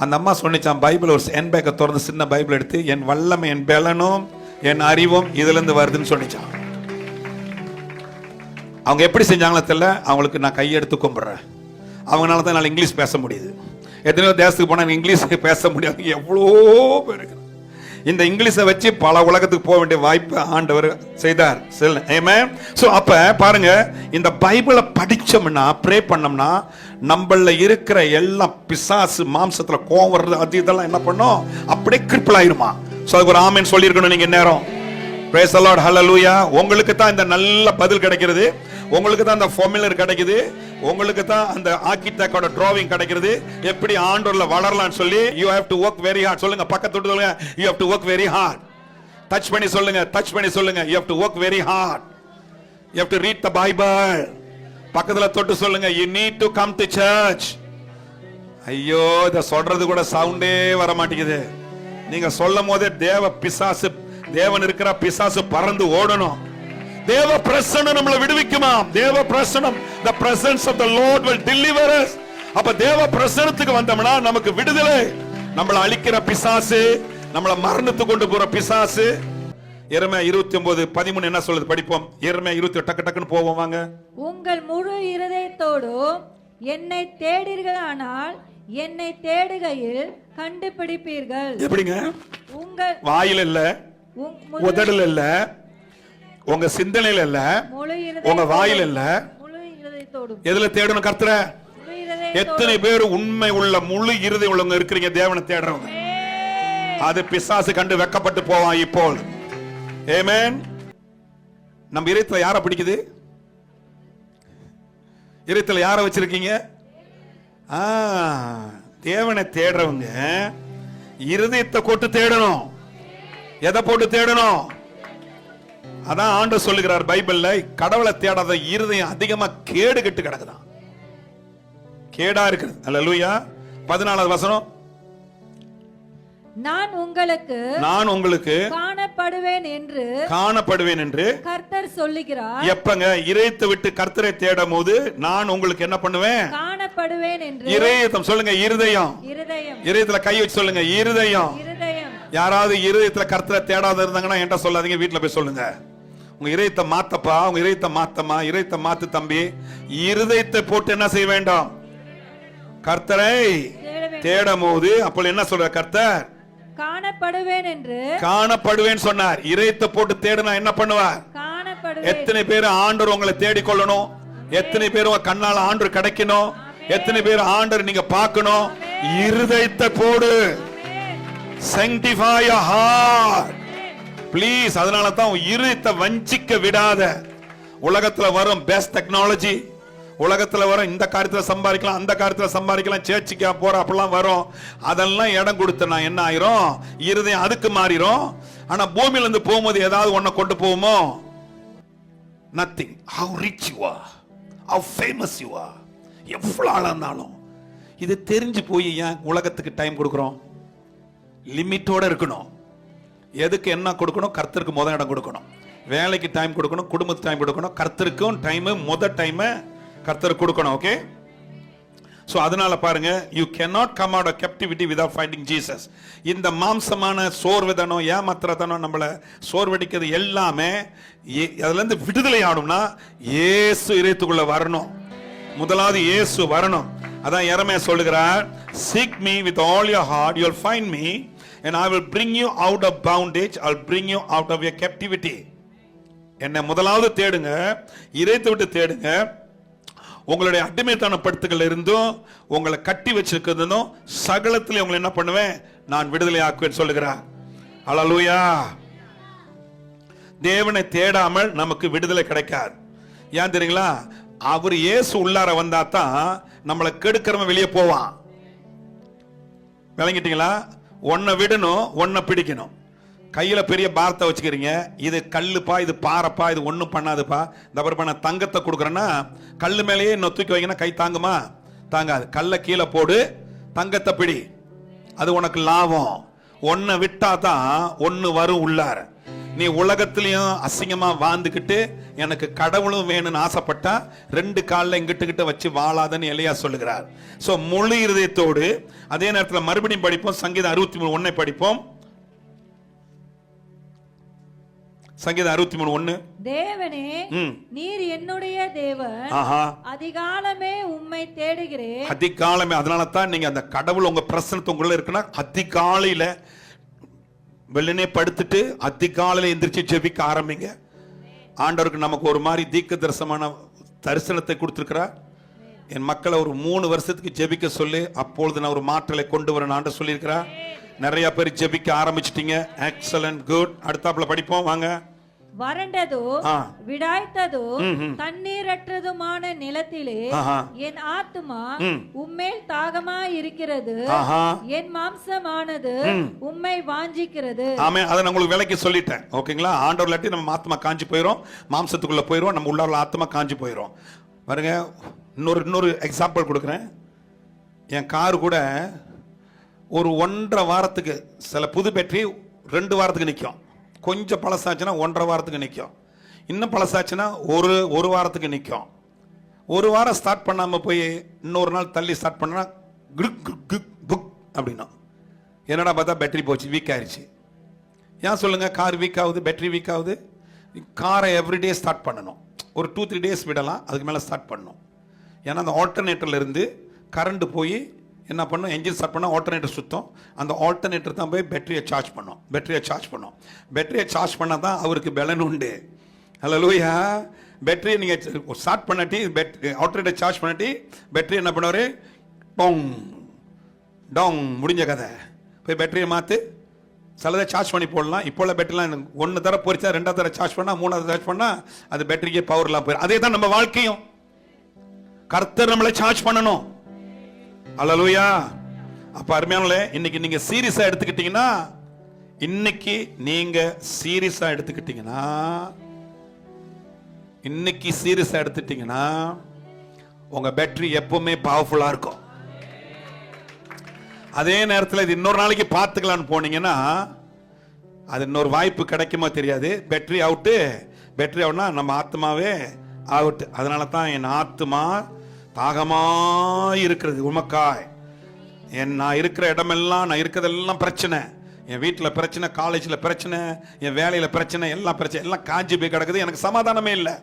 அந்த அம்மா சொன்னிச்சான், பைபிள் ஒரு என் பேக்கை திறந்து சின்ன பைபிள் எடுத்து, என் வல்லமை, என் பலனும், என் அறிவும் இதுல இருந்து வருதுன்னு சொன்னிச்சான். அவங்க எப்படி செஞ்சாங்களோ தெரியல, அவங்களுக்கு நான் கையெடுத்து கும்பிடுறேன். அவங்களால தான் என்னால் இங்கிலீஷ் பேச முடியுது. எத்தனையோ தேசத்துக்கு போனால் இங்கிலீஷ் பேச முடியாது, எவ்வளோ பேருக்கு. இந்த இங்கிலீஷை வச்சு பல உலகத்துக்கு போக வேண்டிய வாய்ப்பு ஆண்டவர் செய்தார். சோ அப்ப பாருங்க, இந்த பைபிளை படிச்சோம்னா, ப்ரே பண்ணோம்னா, நம்மள இருக்கிற எல்லாம் பிசாசு, மாம்சத்துல கோவம் வர்றது, அது இதெல்லாம் என்ன பண்ணும், அப்படியே கிரிப்பிள் ஆயிருமா. சோ அதுக்கு ஒரு ஆமென் சொல்லியிருக்கணும் நீங்க நேரம். Praise the Lord, hallelujah. உங்களுக்கு தான் இந்த நல்ல பதில் கிடைக்கிறது, உங்களுக்கு தான் அந்த ஃபார்முலர் கிடைக்குது, உங்களுக்கு தான் அந்த ஆர்க்கிடெக்டோட டிராவிங் கிடைக்கிறது, எப்படி ஆண்டவர்ல வளரலாம்னு சொல்லி. you have to work very hard. சொல்லுங்க, பக்கத்து விட்டு சொல்லுங்க, you have to work very hard. Touch பண்ணி சொல்லுங்க, டச் பண்ணி சொல்லுங்க, you have to work very hard. you have to read the Bible. பக்கத்துல தொட்டு சொல்லுங்க, you need to come to church. ஐயோ, இத சொல்றது கூட சவுண்டே வர மாட்டேங்குது. நீங்க சொல்லும் போதே தேவன் இருக்கிற பிசாசு பறந்து ஓடணும். தேவ பிரசன்னம் நம்மளை விடுவிக்குமா? தேவ பிரசன்னம், the presence of the Lord will deliver us. அப்ப தேவ பிரசன்னத்துக்கு வந்தோம்னா நமக்கு விடுதலை. நம்மளை அழிக்கிற பிசாசு, நம்மளை மரணத்துக்கு கொண்டு போற பிசாசு. எரேமியா 29:13 என்ன சொல்லுது, படிப்போம். எரேமியா 20 டக்கு டக்குன்னு போவோம் வாங்க. உங்கள் முழு இருதயத்தோடும் என்னை தேடீர்களானால் என்னை தேடுகையில் கண்டுபிடிப்பீர்கள். எப்படிங்க? உங்கள் வாயில இல்ல, உதடுல இல்ல, உங்க சிந்தனையில இல்ல, உங்க வாயில இல்ல, முழு இருதயத்தோடும். எதுல தேடணும் கர்த்தரை? எத்தனை பேர் உண்மை உள்ள முழு இருதயம் உள்ளவங்க இருக்கிறீங்க தேவனை தேடுறவங்க? அது பிசாசு கண்டு வெக்கப்பட்டு போவான் இப்போ. ஆமென். நம்ம இதயத்துல யாரை பிடிக்குது? இதயத்துல யாரை வச்சிருக்கீங்க? தேவனை தேடுறவங்க இருதயத்தை கொட்டு தேடணும். எதை போட்டு தேடணும்? அதான் ஆண்டவர் சொல்லுகிறார் பைபிள்ல, கடவுளை தேடாத இருதயம் அதிகமா கேடு கெட்டு கிடக்குதான், கேடா இருக்குது. அல்லேலூயா. 14வது வசனம். நான் உங்களுக்கு காணப்படுவேன் என்று கர்த்தர் சொல்லுகிறார். எப்பங்க இதயத்தை விட்டு கர்த்தரை தேடும் போது நான் உங்களுக்கு என்ன பண்ணுவேன்? காணப்படுவேன் என்று. இதயம் சொல்லுங்க, இருதயம். இதயத்துல கை வச்சு சொல்லுங்க, இருதயம். யாராவது இருதயத்துல கர்த்தரை தேடாத இருந்தாங்கன்னா என்கிட்ட சொல்லாதீங்க, வீட்டுல போய் சொல்லுங்க. உங்க இதயத்தை மாத்தப்பா, உங்க இதயத்தை மாத்தமா, இதயத்தை மாத்து தம்பி. இருதயத்தை போட்டு என்ன செய்ய வேண்டும்? கர்த்தரை தேடும் போது அப்போ என்ன சொல்ற கர்த்தர்? காணப்படுவேன் சொன்னார். இதயத்தை போட்டு தேடுனா என்ன பண்ணுவார்? எத்தனை பேர் ஆண்டவர் உங்களை தேடிக்கொள்ளணும்? எத்தனை பேர் உங்க கண்ணால ஆண்டவர் கிடைக்கணும்? எத்தனை பேர் ஆண்டவர் நீங்க பார்க்கணும்? இருதயத்தை போடு. sanctify your heart please. அதனால தான் இருதயத்தை வஞ்சிக்க விடாத. உலகத்துல வரும் பெஸ்ட் டெக்னாலஜி, உலகத்துல வரும் இந்த காரியத்துல சம்பாதிக்கலாம், அந்த காரியத்துல சம்பாதிக்கலாம், சேர்ச்சிக்கா போற அப்படிலாம் வரும். அதெல்லாம் இடம் கொடுத்தனா என்ன ஆயிரும்? இருதயம் அதுக்கு மாறிரும். ஆனா பூமியில இருந்து போகும்போது ஏதாவது ஒன்ன கொண்டு போவோமோ? nothing. how rich you are, how famous you are, எவ்வளவு ஆளா இருந்தாலும். இது தெரிஞ்சு போய் ஏன் உலகத்துக்கு டைம் கொடுக்கிறோம்? லிமிட்டோட இருக்கணும். எதுக்கு என்ன கொடுக்கணும்? கர்த்தருக்கு முதல் இடம் கொடுக்கணும். வேலைக்கு டைம் கொடுக்கணும், குடும்பத்துக்கு டைம் கொடுக்கணும், கர்த்தருக்கும் டைம் முதல் டைம் கர்த்தருக்கு கொடுக்கணும். ஓகே. சோ அதனால பாருங்க, you cannot come out of captivity without finding Jesus. இந்த மாம்சமான சோர்வுதனம், ஏமாத்திரதனம், நம்மள சோர்வடிக்கிறது எல்லாமே அதுல இருந்து விடுதலை ஆகணும்னா இயேசு இதயத்துக்குள்ள வரணும். முதலாவது இயேசு வரணும். அதான் எரேமியா சொல்லுகிறார், seek me with all your heart, you'll find me and I will bring you out of bondage, I'll bring you out of your captivity. என்ன முதலாவது தேடுங்க, இதயத்தை விட்டு தேடுங்க. உங்களுடைய அடிமைத்தன படுத்துகள் இருந்தும், உங்களை கட்டி வச்சிருக்கிறதும் சகலத்திலே உங்களை என்ன பண்ணுவேன்? நான் விடுதலை ஆக்குவேன் சொல்லுகிறார். அல்லேலூயா. தேவனை தேடாமல் நமக்கு விடுதலை கிடைக்காது. ஏன் தெரியுங்களா? அவர் இயேசு உள்ளார வந்தா தான் நம்மளை கெடுக்கிறவன் வெளியே போவான். விளங்கிட்டீங்களா? ஒன்ன விடணும், ஒன்ன பிடிக்கணும். கையில பெரிய பாரத்தை வச்சுக்கிறீங்க, இது கல்லுப்பா, இது பாறைப்பா, இது ஒன்றும் பண்ணாதுப்பா. இந்த அப்புறம் நான் தங்கத்தை கொடுக்குறேன்னா கல்லு மேலேயே இன்னும் தூக்கி வைங்கன்னா கை தாங்குமா? தாங்காது. கல்லை கீழே போடு, தங்கத்தை பிடி, அது உனக்கு லாபம். ஒன்ன விட்டா தான் ஒன்னு வரும் உள்ளார. நீ உலகத்திலையும் அசிங்கமா வாழ்ந்துக்கிட்டு எனக்கு கடவுளும் வேணும்னு ஆசைப்பட்டா 2 காலில் இங்கிட்டு வச்சு வாழாதன்னு எலியா சொல்லுகிறார். சோ முழு இருதயத்தோடு. அதே நேரத்தில் மறுபடியும் படிப்போம், சங்கீதம் 63:1 படிப்போம். சங்கீதம் 63:1. தேவனே, நீர் என்னுடைய தேவன், அதிகாலமே உம்மை தேடுகிறேன். அதிகாலமே. அதனால தான் நீங்க அந்த கடவுள் உங்க பிரசன்னத்து உங்களுக்குள்ள இருக்குன்னா அதிகாலையில வெள்ளனே படுத்துட்டு அதிகாலையில எந்திரிச்சு ஜெபிக்க ஆரம்பிங்க. ஆண்டவருக்கு நமக்கு ஒரு மாதிரி தீர்க்க தரிசனத்தை கொடுத்திருக்கிறார். என் மக்களை ஒரு 3 வருஷத்துக்கு ஜெபிக்க சொல்லி அப்பொழுது நான் ஒரு மாற்றலை கொண்டு வரேன் ஆண்டு சொல்லியிருக்கிறார். நிறைய பேர் ஜெபிக்க ஆரம்பிச்சிட்டீங்க. Excellent, good. அடுத்தாப்புல படிப்போம் வாங்க. வறண்டதோ விடாய்த்ததோ தண்ணீரற்றதுமான நிலத்திலே என் ஆத்துமா உம்மேல் தாகமா இருக்கிறது, என் மாம்சமானது உம்மை வாஞ்சிக்கிறது. ஆமே. அதை நான் உங்களுக்கு விலைக்கு சொல்லிட்டேன். ஓகேங்களா? ஆண்டவர் இல்லாட்டி நம்ம ஆத்மா காஞ்சி போயிடும், மாம்சத்துக்குள்ள போயிடும், நம்ம உள்ள ஆத்மா காஞ்சி போயிடும். பாருங்க, இன்னொரு எக்ஸாம்பிள் கொடுக்குறேன். என் கார் கூட ஒரு 1.5 வாரத்துக்கு, சில புது பேட்டரி 2 வாரத்துக்கு நிற்கும். கொஞ்சம் பழசாச்சுன்னா 1.5 வாரத்துக்கு நிற்கும். இன்னும் பழசாச்சுன்னா ஒரு வாரத்துக்கு நிற்கும். 1 வாரம் ஸ்டார்ட் பண்ணாமல் போய் இன்னொரு நாள் தள்ளி ஸ்டார்ட் பண்ணா புக் அப்படின்னா என்னடா பார்த்தா பேட்டரி போச்சு, வீக் ஆயிடுச்சு. ஏன் சொல்லுங்க கார் வீக் ஆகுது, பேட்டரி வீக் ஆகுது? காரை எவ்ரிடே ஸ்டார்ட் பண்ணணும். ஒரு 2-3 டேஸ் விடலாம், அதுக்கு மேலே ஸ்டார்ட் பண்ணணும். ஏன்னா அந்த ஆல்டர்னேட்டர்ல இருந்து கரண்ட் போய் என்ன பண்ணும், என்ஜின் ஸ்டார்ட் பண்ணால் ஆல்டர்னேட்டர் சுத்தம். அந்த ஆல்டர்னேட்டர் தான் போய் பேட்டரியை சார்ஜ் பண்ணும். பேட்டரியை சார்ஜ் பண்ணால் தான் அவருக்கு பலன் உண்டு. ஹல்லேலூயா. பேட்டரியை நீங்கள் ஸ்டார்ட் பண்ணாட்டி, ஆல்டர்னேட்டர் சார்ஜ் பண்ணாட்டி பேட்டரி என்ன பண்ணுவார், டோங் டோங், முடிஞ்ச கதை. போய் பேட்டரியை மாற்று, சிலதை சார்ஜ் பண்ணி போடலாம். இப்போ உள்ள பேட்டரிலாம் 1 தடவை போரிச்சா 2வது தடவை சார்ஜ் பண்ணால் 3வது சார்ஜ் பண்ணால் அது பேட்டரிக்கே பவர்லாம் போயிடும். அதே தான் நம்ம வாழ்க்கையும். கர்த்தர் நம்மளை சார்ஜ் பண்ணணும். அல்லேலூயா. அப்ப அருமையானவர்களே, இன்னைக்கு நீங்க சீரியஸா எடுத்துக்கிட்டீங்கன்னா, உங்க பேட்டரி எப்பவுமே பவர்ஃபுல்லா இருக்கும். அதே நேரத்தில் இது இன்னொரு நாளைக்கு பார்த்துக்கலான்னு போனீங்கன்னா அது இன்னொரு வாய்ப்பு கிடைக்குமா தெரியாது. பேட்டரி அவுட்னா நம்ம ஆத்மாவே அவுட். அதனால தான் என் ஆத்மா தாகமாய் இருக்கிறது உமக்காய். நான் இருக்கிற இடமெல்லாம், நான் இருக்கிறதெல்லாம் பிரச்சனை. என் வீட்டில் பிரச்சனை, காலேஜில் பிரச்சனை, என் வேலையில் பிரச்சனை, எல்லாம் பிரச்சனை, எல்லாம் காஞ்சி போய் கிடக்குது. எனக்கு சமாதானமே இல்லை.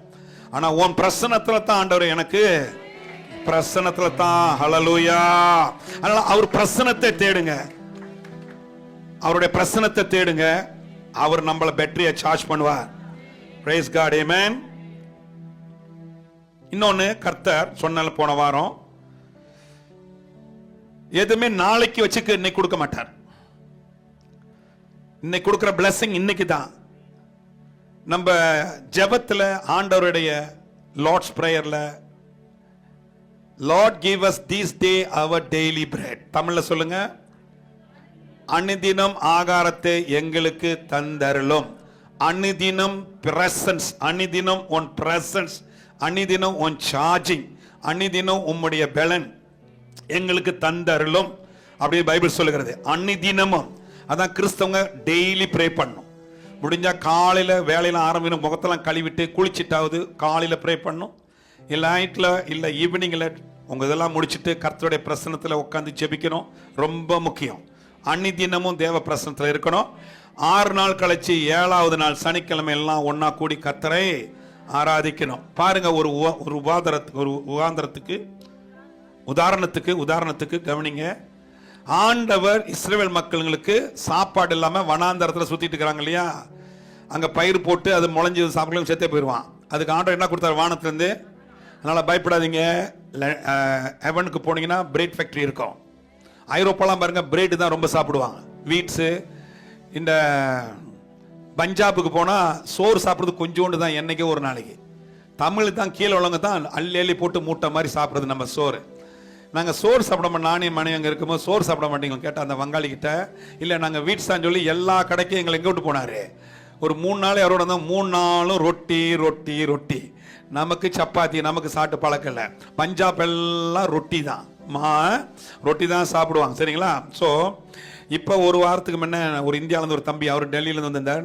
ஆனால் உன் பிரசன்னத்துல தான் ஆண்டவர், எனக்கு பிரசன்னத்துல தான். ஹல்லேலூயா. அதனால அவர் பிரசன்னத்தை தேடுங்க, அவருடைய பிரசன்னத்தை தேடுங்க. அவர் நம்மளை பேட்டரியை சார்ஜ் பண்ணுவார். Praise God. ஆமென். இன்னொன்னு கர்த்தர் சொன்ன போன வாரம், எதுவுமே நாளைக்கு வச்சுக்க இன்னைக்கு கொடுக்க மாட்டார். இன்னைக்கு கொடுக்கிற பிளஸிங் இன்னைக்கு தான். நம்ம ஜெபத்துல ஆண்டவருடைய லார்ட்ஸ் பிரேயர்ல, Lord give us this day our daily bread. தமிழ்ல சொல்லுங்க, அனுதினம் ஆகாரத்தை எங்களுக்கு தந்தருளும். அனுதினம் பிரசன்ஸ், அனுதினம் உன் பிரசன்ஸ், அன்னிதினம் உன் சார்ஜிங், அன்னிதினம் உம்முடைய பலன் எங்களுக்கு தந்தருளும் அப்படி பைபிள் சொல்லுகிறது. அன்னிதினமும். அதான் கிறிஸ்தவங்க டெய்லி ப்ரே பண்ணும். முடிஞ்சா காலையில வேலையில ஆரம்பிக்கணும், முகத்தெல்லாம் கழுவிட்டு குளிச்சிட்டாவது காலையில ப்ரே பண்ணும். இல்லை நைட்ல இல்லை ஈவினிங்ல உங்க இதெல்லாம் முடிச்சுட்டு கர்த்தருடைய பிரசன்னத்தில் உட்காந்து ஜெபிக்கணும். ரொம்ப முக்கியம். அன்னிதினமும் தேவ பிரசன்னத்தில் இருக்கணும். 6 நாள் கழிச்சு 7வது நாள் சனிக்கிழமை எல்லாம் ஒன்னா கூடி கர்த்தரை ஆராதிக்கணும். பாருங்க, உதாரணத்துக்கு கவனிங்க. ஆண்டவர் இஸ்ரவேல் மக்களுக்கு சாப்பாடு இல்லாம வனாந்தரத்துல சுத்திட்டு இருக்காங்க இல்லையா? அங்க பயிர் போட்டு அது முளைஞ்சு சாப்பிடலாம், செத்தே போயிடுவான். அதுக்கு ஆண்டவர் என்ன கொடுத்தாரு வானத்துல இருந்து? அதனால பயப்படாதீங்க. ஹெவனுக்கு போனீங்கன்னா பிரெட் ஃபேக்டரி இருக்கும். ஐரோப்பாலாம் பாருங்க பிரெட் தான் ரொம்ப சாப்பிடுவாங்க. வீட்ஸ், இந்த பஞ்சாபுக்கு போனா சோறு சாப்பிடுறது கொஞ்சோண்டு தான், என்னைக்கே ஒரு நாளைக்கு. தமிழ் தான் கீழே உள்ளவங்க தான் அள்ளி அள்ளி போட்டு மூட்டை மாதிரி சாப்பிடுறது நம்ம சோறு. நாங்கள் சோறு சாப்பிட மாட்டோம். நானே மணி அங்கே இருக்கும்போது சோறு சாப்பிட மாட்டீங்க கேட்டால் அந்த வங்காளி கிட்ட, இல்லை நாங்கள் வீட்ஸான்னு சொல்லி எல்லா கடைக்கும் எங்களை எங்கே விட்டு போனார். ஒரு 3 நாள் யாரோட இருந்தால் 3 நாளும் ரொட்டி ரொட்டி ரொட்டி. நமக்கு சப்பாத்தி நமக்கு சாப்பிட்டு பழக்கம் இல்லை. பஞ்சாப் எல்லாம் ரொட்டி தான், ரொட்டி தான் சாப்பிடுவாங்க. சரிங்களா? ஸோ இப்போ ஒரு வாரத்துக்கு முன்ன ஒரு இந்தியாவிலேருந்து ஒரு தம்பி, அவர் டெல்லியிலேருந்து வந்திருந்தார்.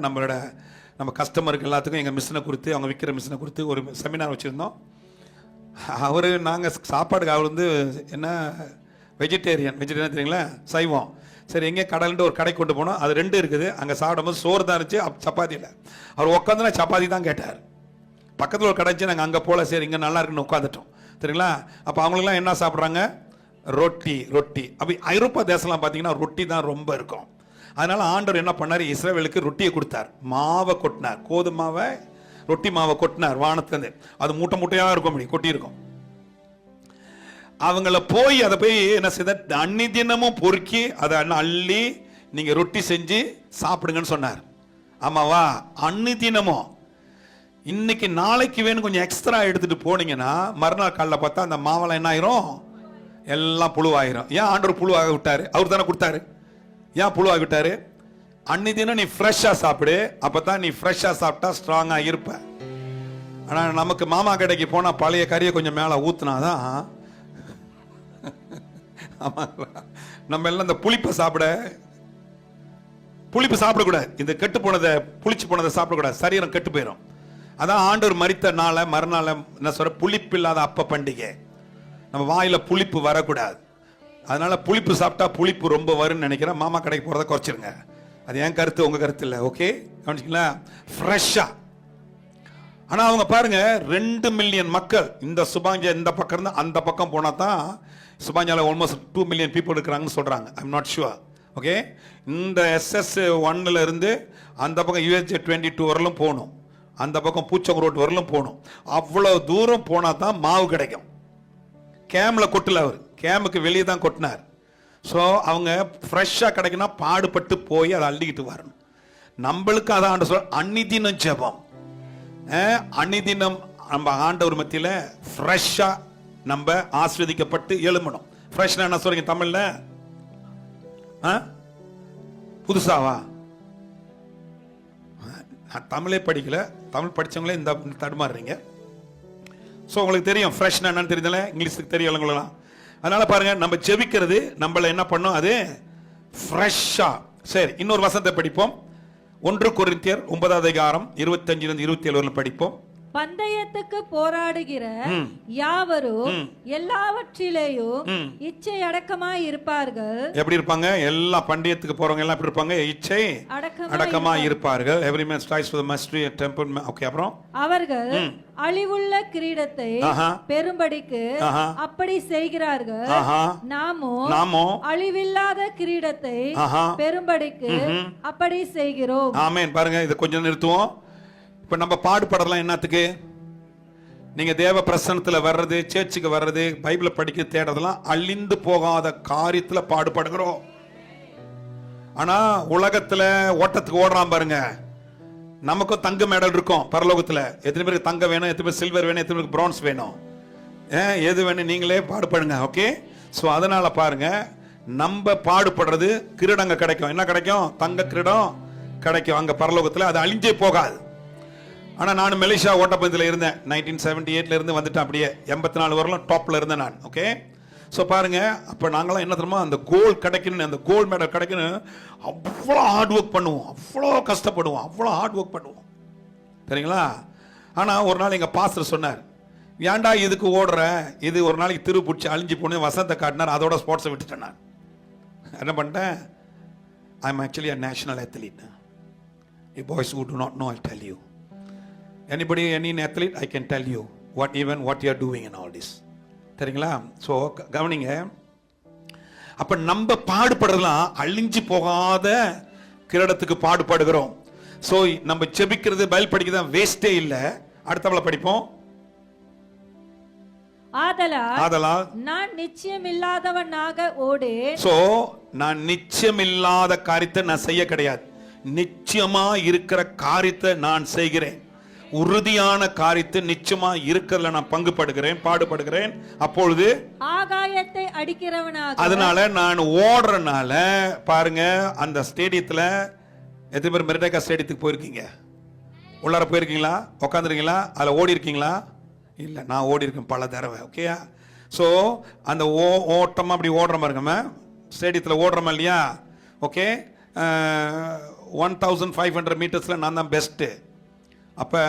நம்ம கஸ்டமருக்கு எல்லாத்துக்கும் எங்கள் மிஷினை கொடுத்து, அவங்க விற்கிற மிஷினை கொடுத்து ஒரு செமினார் வச்சுருந்தோம். அவர் நாங்கள் சாப்பாடுக்கு அவர் வந்து என்ன வெஜிடேரியன் தெரியுங்களா, சைவம். சரி, எங்கே கடல்ன்ட்டு ஒரு கடை கொண்டு போனோம். அது 2 இருக்குது. அங்கே சாப்பிடும்போது சோறு தான் இருந்துச்சு, சப்பாத்தி இல்லை. அவர் உட்காந்துனா சப்பாத்தி தான் கேட்டார். பக்கத்தில் ஒரு கடை இருந்துச்சு, நாங்கள் அங்கே போல. சரி, இங்கே நல்லா இருக்குன்னு உட்காந்துட்டோம். சரிங்களா? அப்போ அவங்களுக்குலாம் என்ன சாப்பிட்றாங்க? ரொட்டி ரொட்டி. அப்படி ஐரோப்பா தேசம்லாம் பார்த்தீங்கன்னா ரொட்டி தான் ரொம்ப இருக்கும். அதனால ஆண்டவர் என்ன பண்ணார்? இஸ்ரவேலுக்கு ரொட்டியை கொடுத்தார், மாவை கொட்டினார், கோதுமாவை ரொட்டி மாவை கொட்டினார் வானத்துலேருந்து. அது மூட்டை மூட்டையாக இருக்கும், அப்படி கொட்டி இருக்கும். அவங்கள போய் அதை போய் என்ன செய்த, அன்னி தினமும் பொறுக்கி அதை அள்ளி நீங்க ரொட்டி செஞ்சு சாப்பிடுங்கன்னு சொன்னார். ஆமாவா? அன்னி தினமும். இன்னைக்கு நாளைக்கு வேணும் கொஞ்சம் எக்ஸ்ட்ரா எடுத்துட்டு போனீங்கன்னா மறுநாள் காலைல பார்த்தா அந்த மாவெல்லாம் என்ன ஆயிரும்? எல்லாம் புழுவாயிரும். ஏன் ஆண்டவர் புழுவாக விட்டாரு? அவர் தானே கொடுத்தாரு. ஏன் புழுவாக விட்டாரு? அன்னி தினம் நீ ஃப்ரெஷ்ஷா சாப்பிடு, அப்பதான் நீ ஃப்ரெஷ்ஷா சாப்பிட்டா ஸ்ட்ராங்கா இருப்ப. ஆனா நமக்கு மாமா கடைக்கு போனா பழைய கறியை கொஞ்சம் மேல ஊத்துனாதான் நம்ம எல்லாம் இந்த புளிப்பு சாப்பிடக்கூடாது. இந்த கெட்டு போனதை, புளிச்சு போனதை சாப்பிடக்கூடாது, சரீரம் கெட்டு போயிடும். அதான் ஆண்டவர் மரித்த நாளை மறுநாள என்ன சொல்ற, புளிப்பு இல்லாத அப்ப பண்டிகை. நம்ம வாயில புளிப்பு வரக்கூடாது. அதனால புளிப்பு சாப்பிட்டா புளிப்பு ரொம்ப வரும்னு நினைக்கிறேன். மாமா கடைக்கு போறதை குறைச்சிருங்க. அது என் கருத்து, உங்க கருத்து இல்லை. ஓகே, கவனிச்சிங்களா? ஃப்ரெஷ்ஷா. ஆனா அவங்க பாருங்க, 2 மில்லியன் மக்கள் இந்த சுபாஞ்சா இந்த பக்கம் இருந்து அந்த பக்கம் போனா தான் சுபாஞ்சால ஆல்மோஸ்ட் 2 மில்லியன் பீப்புள் இருக்கிறாங்கன்னு சொல்றாங்க. I am not sure. Okay, இந்த SS1 இருந்து அந்த பக்கம் USJ 22 வரலும் போகணும், அந்த பக்கம் பூச்சம் ரோட் வரலும் போகணும். அவ்வளவு தூரம் போனா தான் மாவு கிடைக்கும். கேம்ல கொட்டல, அவர் கேமுக்கு வெளியே தான் கொட்டினார். ஸோ அவங்க ஃப்ரெஷ்ஷாக கிடைக்குன்னா பாடுபட்டு போய் அதை அள்ளிக்கிட்டு வரணும். நம்மளுக்கு அதான் ஆண்டு சொல், அன்னிதினம் ஜெபம். அன்னிதினம் நம்ம ஆண்டவர் மத்தியில் ஃப்ரெஷ்ஷா நம்ம ஆஸ்வதிக்கப்பட்டு எழுமணும். ஃப்ரெஷ்னா என்ன சொல்றீங்க தமிழ்ல? புதுசாவா? நான் தமிழே படிக்கல, தமிழ் படிச்சவங்களே இந்த தடுமாறுறீங்க. ஸோ உங்களுக்கு தெரியும் ஃப்ரெஷ்னா என்னன்னு தெரியுதுல, இங்கிலீஷுக்கு தெரியும் உங்களுக்கு. அதனால பாருங்க, நம்ம ஜெபிக்கிறது நம்மள என்ன பண்ணும்? அது ஃப்ரெஷ்ஷா. சரி, இன்னொரு வசனத்தை படிப்போம். 1 கொரிந்தியர் 9:25-27 வரலும் படிப்போம். பந்தயத்துக்கு போராடுகிற யாவரும் எல்லாவற்றிலேயும் இச்சை அடக்கமாய் இருப்பார்கள். எப்படி இருப்பாங்க? எல்லா பந்தயத்துக்கு போறவங்க எல்லாம் எப்படி இருப்பாங்க? இச்சை அடக்கமாய் இருப்பார்கள். Every man strives for the mastery at temple. Okay, அப்புறம் அவர்கள் அழிவுள்ள கிரீடத்தை பெரும்படிக்கு அப்படி செய்கிறார்கள். நாமோ அழிவில்லாத கிரீடத்தை பெரும்படிக்கு அப்படி செய்கிறோம். ஆமென். பாருங்க, இதை கொஞ்சம் நிறுத்துவோம். இப்ப நம்ம பாடுபடலாம் என்னத்துக்கு? நீங்க தேவ பிரசன்னத்துல வர்றது, சேர்ச்சுக்கு வர்றது, பைபிளை படிக்க தேடுறதெல்லாம் அழிந்து போகாத காரியத்துல பாடுபடுகிறோம். ஆனா உலகத்துல ஓட்டத்துக்கு ஓடுறான் பாருங்க, நமக்கும் தங்க மெடல் இருக்கும் பரலோகத்துல. எத்தனை பேருக்கு தங்கம் வேணும், எத்தனை பேர் சில்வர் வேணும், எத்தனை பேருக்கு பிரான்ஸ் வேணும், எது வேணும் நீங்களே பாடுபடுங்க. ஓகே, ஸோ அதனால பாருங்க, நம்ம பாடுபடுறது கிரீடங்க கிடைக்கும். என்ன கிடைக்கும்? தங்க கிரீடம் கிடைக்கும் அங்க பரலோகத்துல. அது அழிஞ்சே போகாது. ஆனா நான் மலேசியா ஓட்டப்பந்தயத்தில் இருந்தேன். 1978 இருந்து வந்துட்டேன். அப்படியே 84 வரலாம் டாப்ல இருந்தேன் நான். ஓகே, ஸோ பாருங்க, அப்ப நாங்களாம் என்ன தெரியுமா, அந்த கோல்ட் கிடைக்கணும், அந்த கோல்ட் மெடல் கிடைக்கணும், அவ்வளோ ஹார்ட் ஒர்க் பண்ணுவோம், அவ்வளோ கஷ்டப்படுவோம், அவ்வளோ ஹார்ட் ஒர்க் பண்ணுவோம். சரிங்களா? ஆனா ஒரு நாள் எங்க பாஸ்டர் சொன்னார், ஏன்டா இதுக்கு ஓடுற, இது ஒரு நாளைக்கு திரு பிடிச்சி அழிஞ்சு போன வசந்த காட்டினார். அதோட ஸ்போர்ட்ஸை விட்டுட்டேன் நான். என்ன பண்ணிட்டேன்? I am actually a national athlete. You boys who do not know, I'll tell you. Anybody, any athlete, I can tell you what you are doing in all this. சரிங்களா? ஸோ கவனிங்க, அப்ப நம்ம பாடுபடுறதுலாம் அழிஞ்சு போகாத கிரீடத்துக்கு பாடுபடுகிறோம். ஸோ நம்ம ஜெபிக்கிறது, Bible படிக்கிறது வேஸ்டே இல்லை. அடுத்தவளை படிப்போம். ஆதலால் நான் நிச்சயமில்லாதவனாக ஓடேன். சோ நான் நிச்சயமில்லாத காரியத்தை நான் செய்ய கிடையாது. நிச்சயமா இருக்கிற காரியத்தை நான் செய்கிறேன். உறுதியான காரியத்தை நிச்சயமா இருக்கிறதுல நான் பங்குபடுகிறேன், பாடுபடுகிறேன். அப்பொழுது ஆகாயத்தை அடிக்கிறவனாக. அதனால நான் ஓடுறனால பாருங்க, அந்த ஸ்டேடியத்துல எத்தனை பேர் மெரிடேக்கா ஸ்டேடியத்துக்கு போயிருக்கீங்க? உள்ளார போயிருக்கீங்களா? உட்காந்துருக்கீங்களா? அதுல ஓடி இருக்கீங்களா? இல்ல, நான் ஓடி இருக்கேன் பல தடவை. ஓகே, ஸோ அந்த ஓட்டமா அப்படி ஓடுற மாதிரிங்க ஸ்டேடியத்தில் ஓடுறோமா இல்லையா? ஓகே, 1500 மீட்டர்ஸில் நான் தான் பெஸ்ட்டு. அப்போ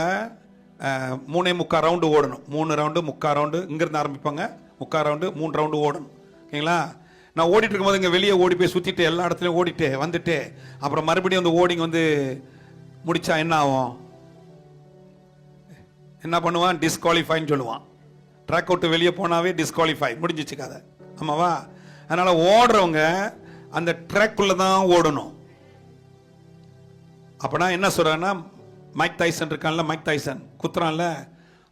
3.25 ரவுண்டு ஓடணும். 3 ரவுண்டு 3/4 ரவுண்டு இங்கேருந்து ஆரம்பிப்பாங்க. 3/4 ரவுண்டு 3 ரவுண்டு ஓடணும். ஓகேங்களா? நான் ஓடிட்டு இருக்கும்போது இங்கே வெளியே ஓடி போய் சுற்றிட்டு எல்லா இடத்துலையும் ஓடிட்டு வந்துட்டு அப்புறம் மறுபடியும் வந்து ஓடிங் வந்து முடித்தா என்ன ஆகும்? என்ன பண்ணுவான்? டிஸ்குவாலிஃபைன்னு சொல்லுவான். ட்ராக் அவுட்டு வெளியே போனாவே டிஸ்குவாலிஃபை, முடிஞ்சிச்சு கதை. ஆமாவா? அதனால் ஓடுறவங்க அந்த ட்ராக்குள்ளே தான் ஓடணும். அப்போனா என்ன சொல்கிறாங்கன்னா, மைக் டைசன் இருக்கான்ல, மைக் டைசன் குத்துறான்ல,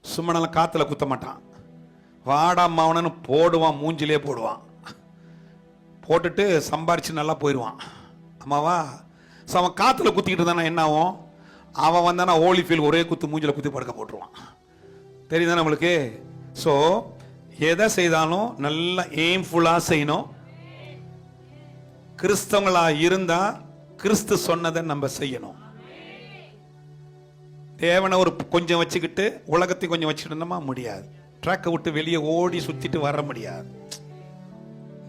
சும்மா காற்றுல குத்த மாட்டான். வாடா மாவனன்னு போடுவான், மூஞ்சிலே போடுவான். போட்டுட்டு சம்பாரிச்சு நல்லா போயிடுவான். ஆமாவா? ஸோ அவன் காற்றுல குத்திக்கிட்டு இருந்தானா என்ன ஆகும்? அவன் வந்தானா ஹோலி ஃபீல் ஒரே குத்து மூஞ்சில குத்தி படுக்க போட்டுருவான். தெரியுதா நம்மளுக்கு? ஸோ எதை செய்தாலும் நல்லா எய்ம்ஃபுல்லாக செய்யணும். கிறிஸ்தவங்களா இருந்தா கிறிஸ்து சொன்னதை நம்ம செய்யணும். தேவனை ஒரு கொஞ்சம் வச்சுக்கிட்டு உலகத்தை கொஞ்சம் வச்சுக்கிட்டோமா முடியாது. ட்ராக்கை விட்டு வெளியே ஓடி சுத்திட்டு வர முடியாது.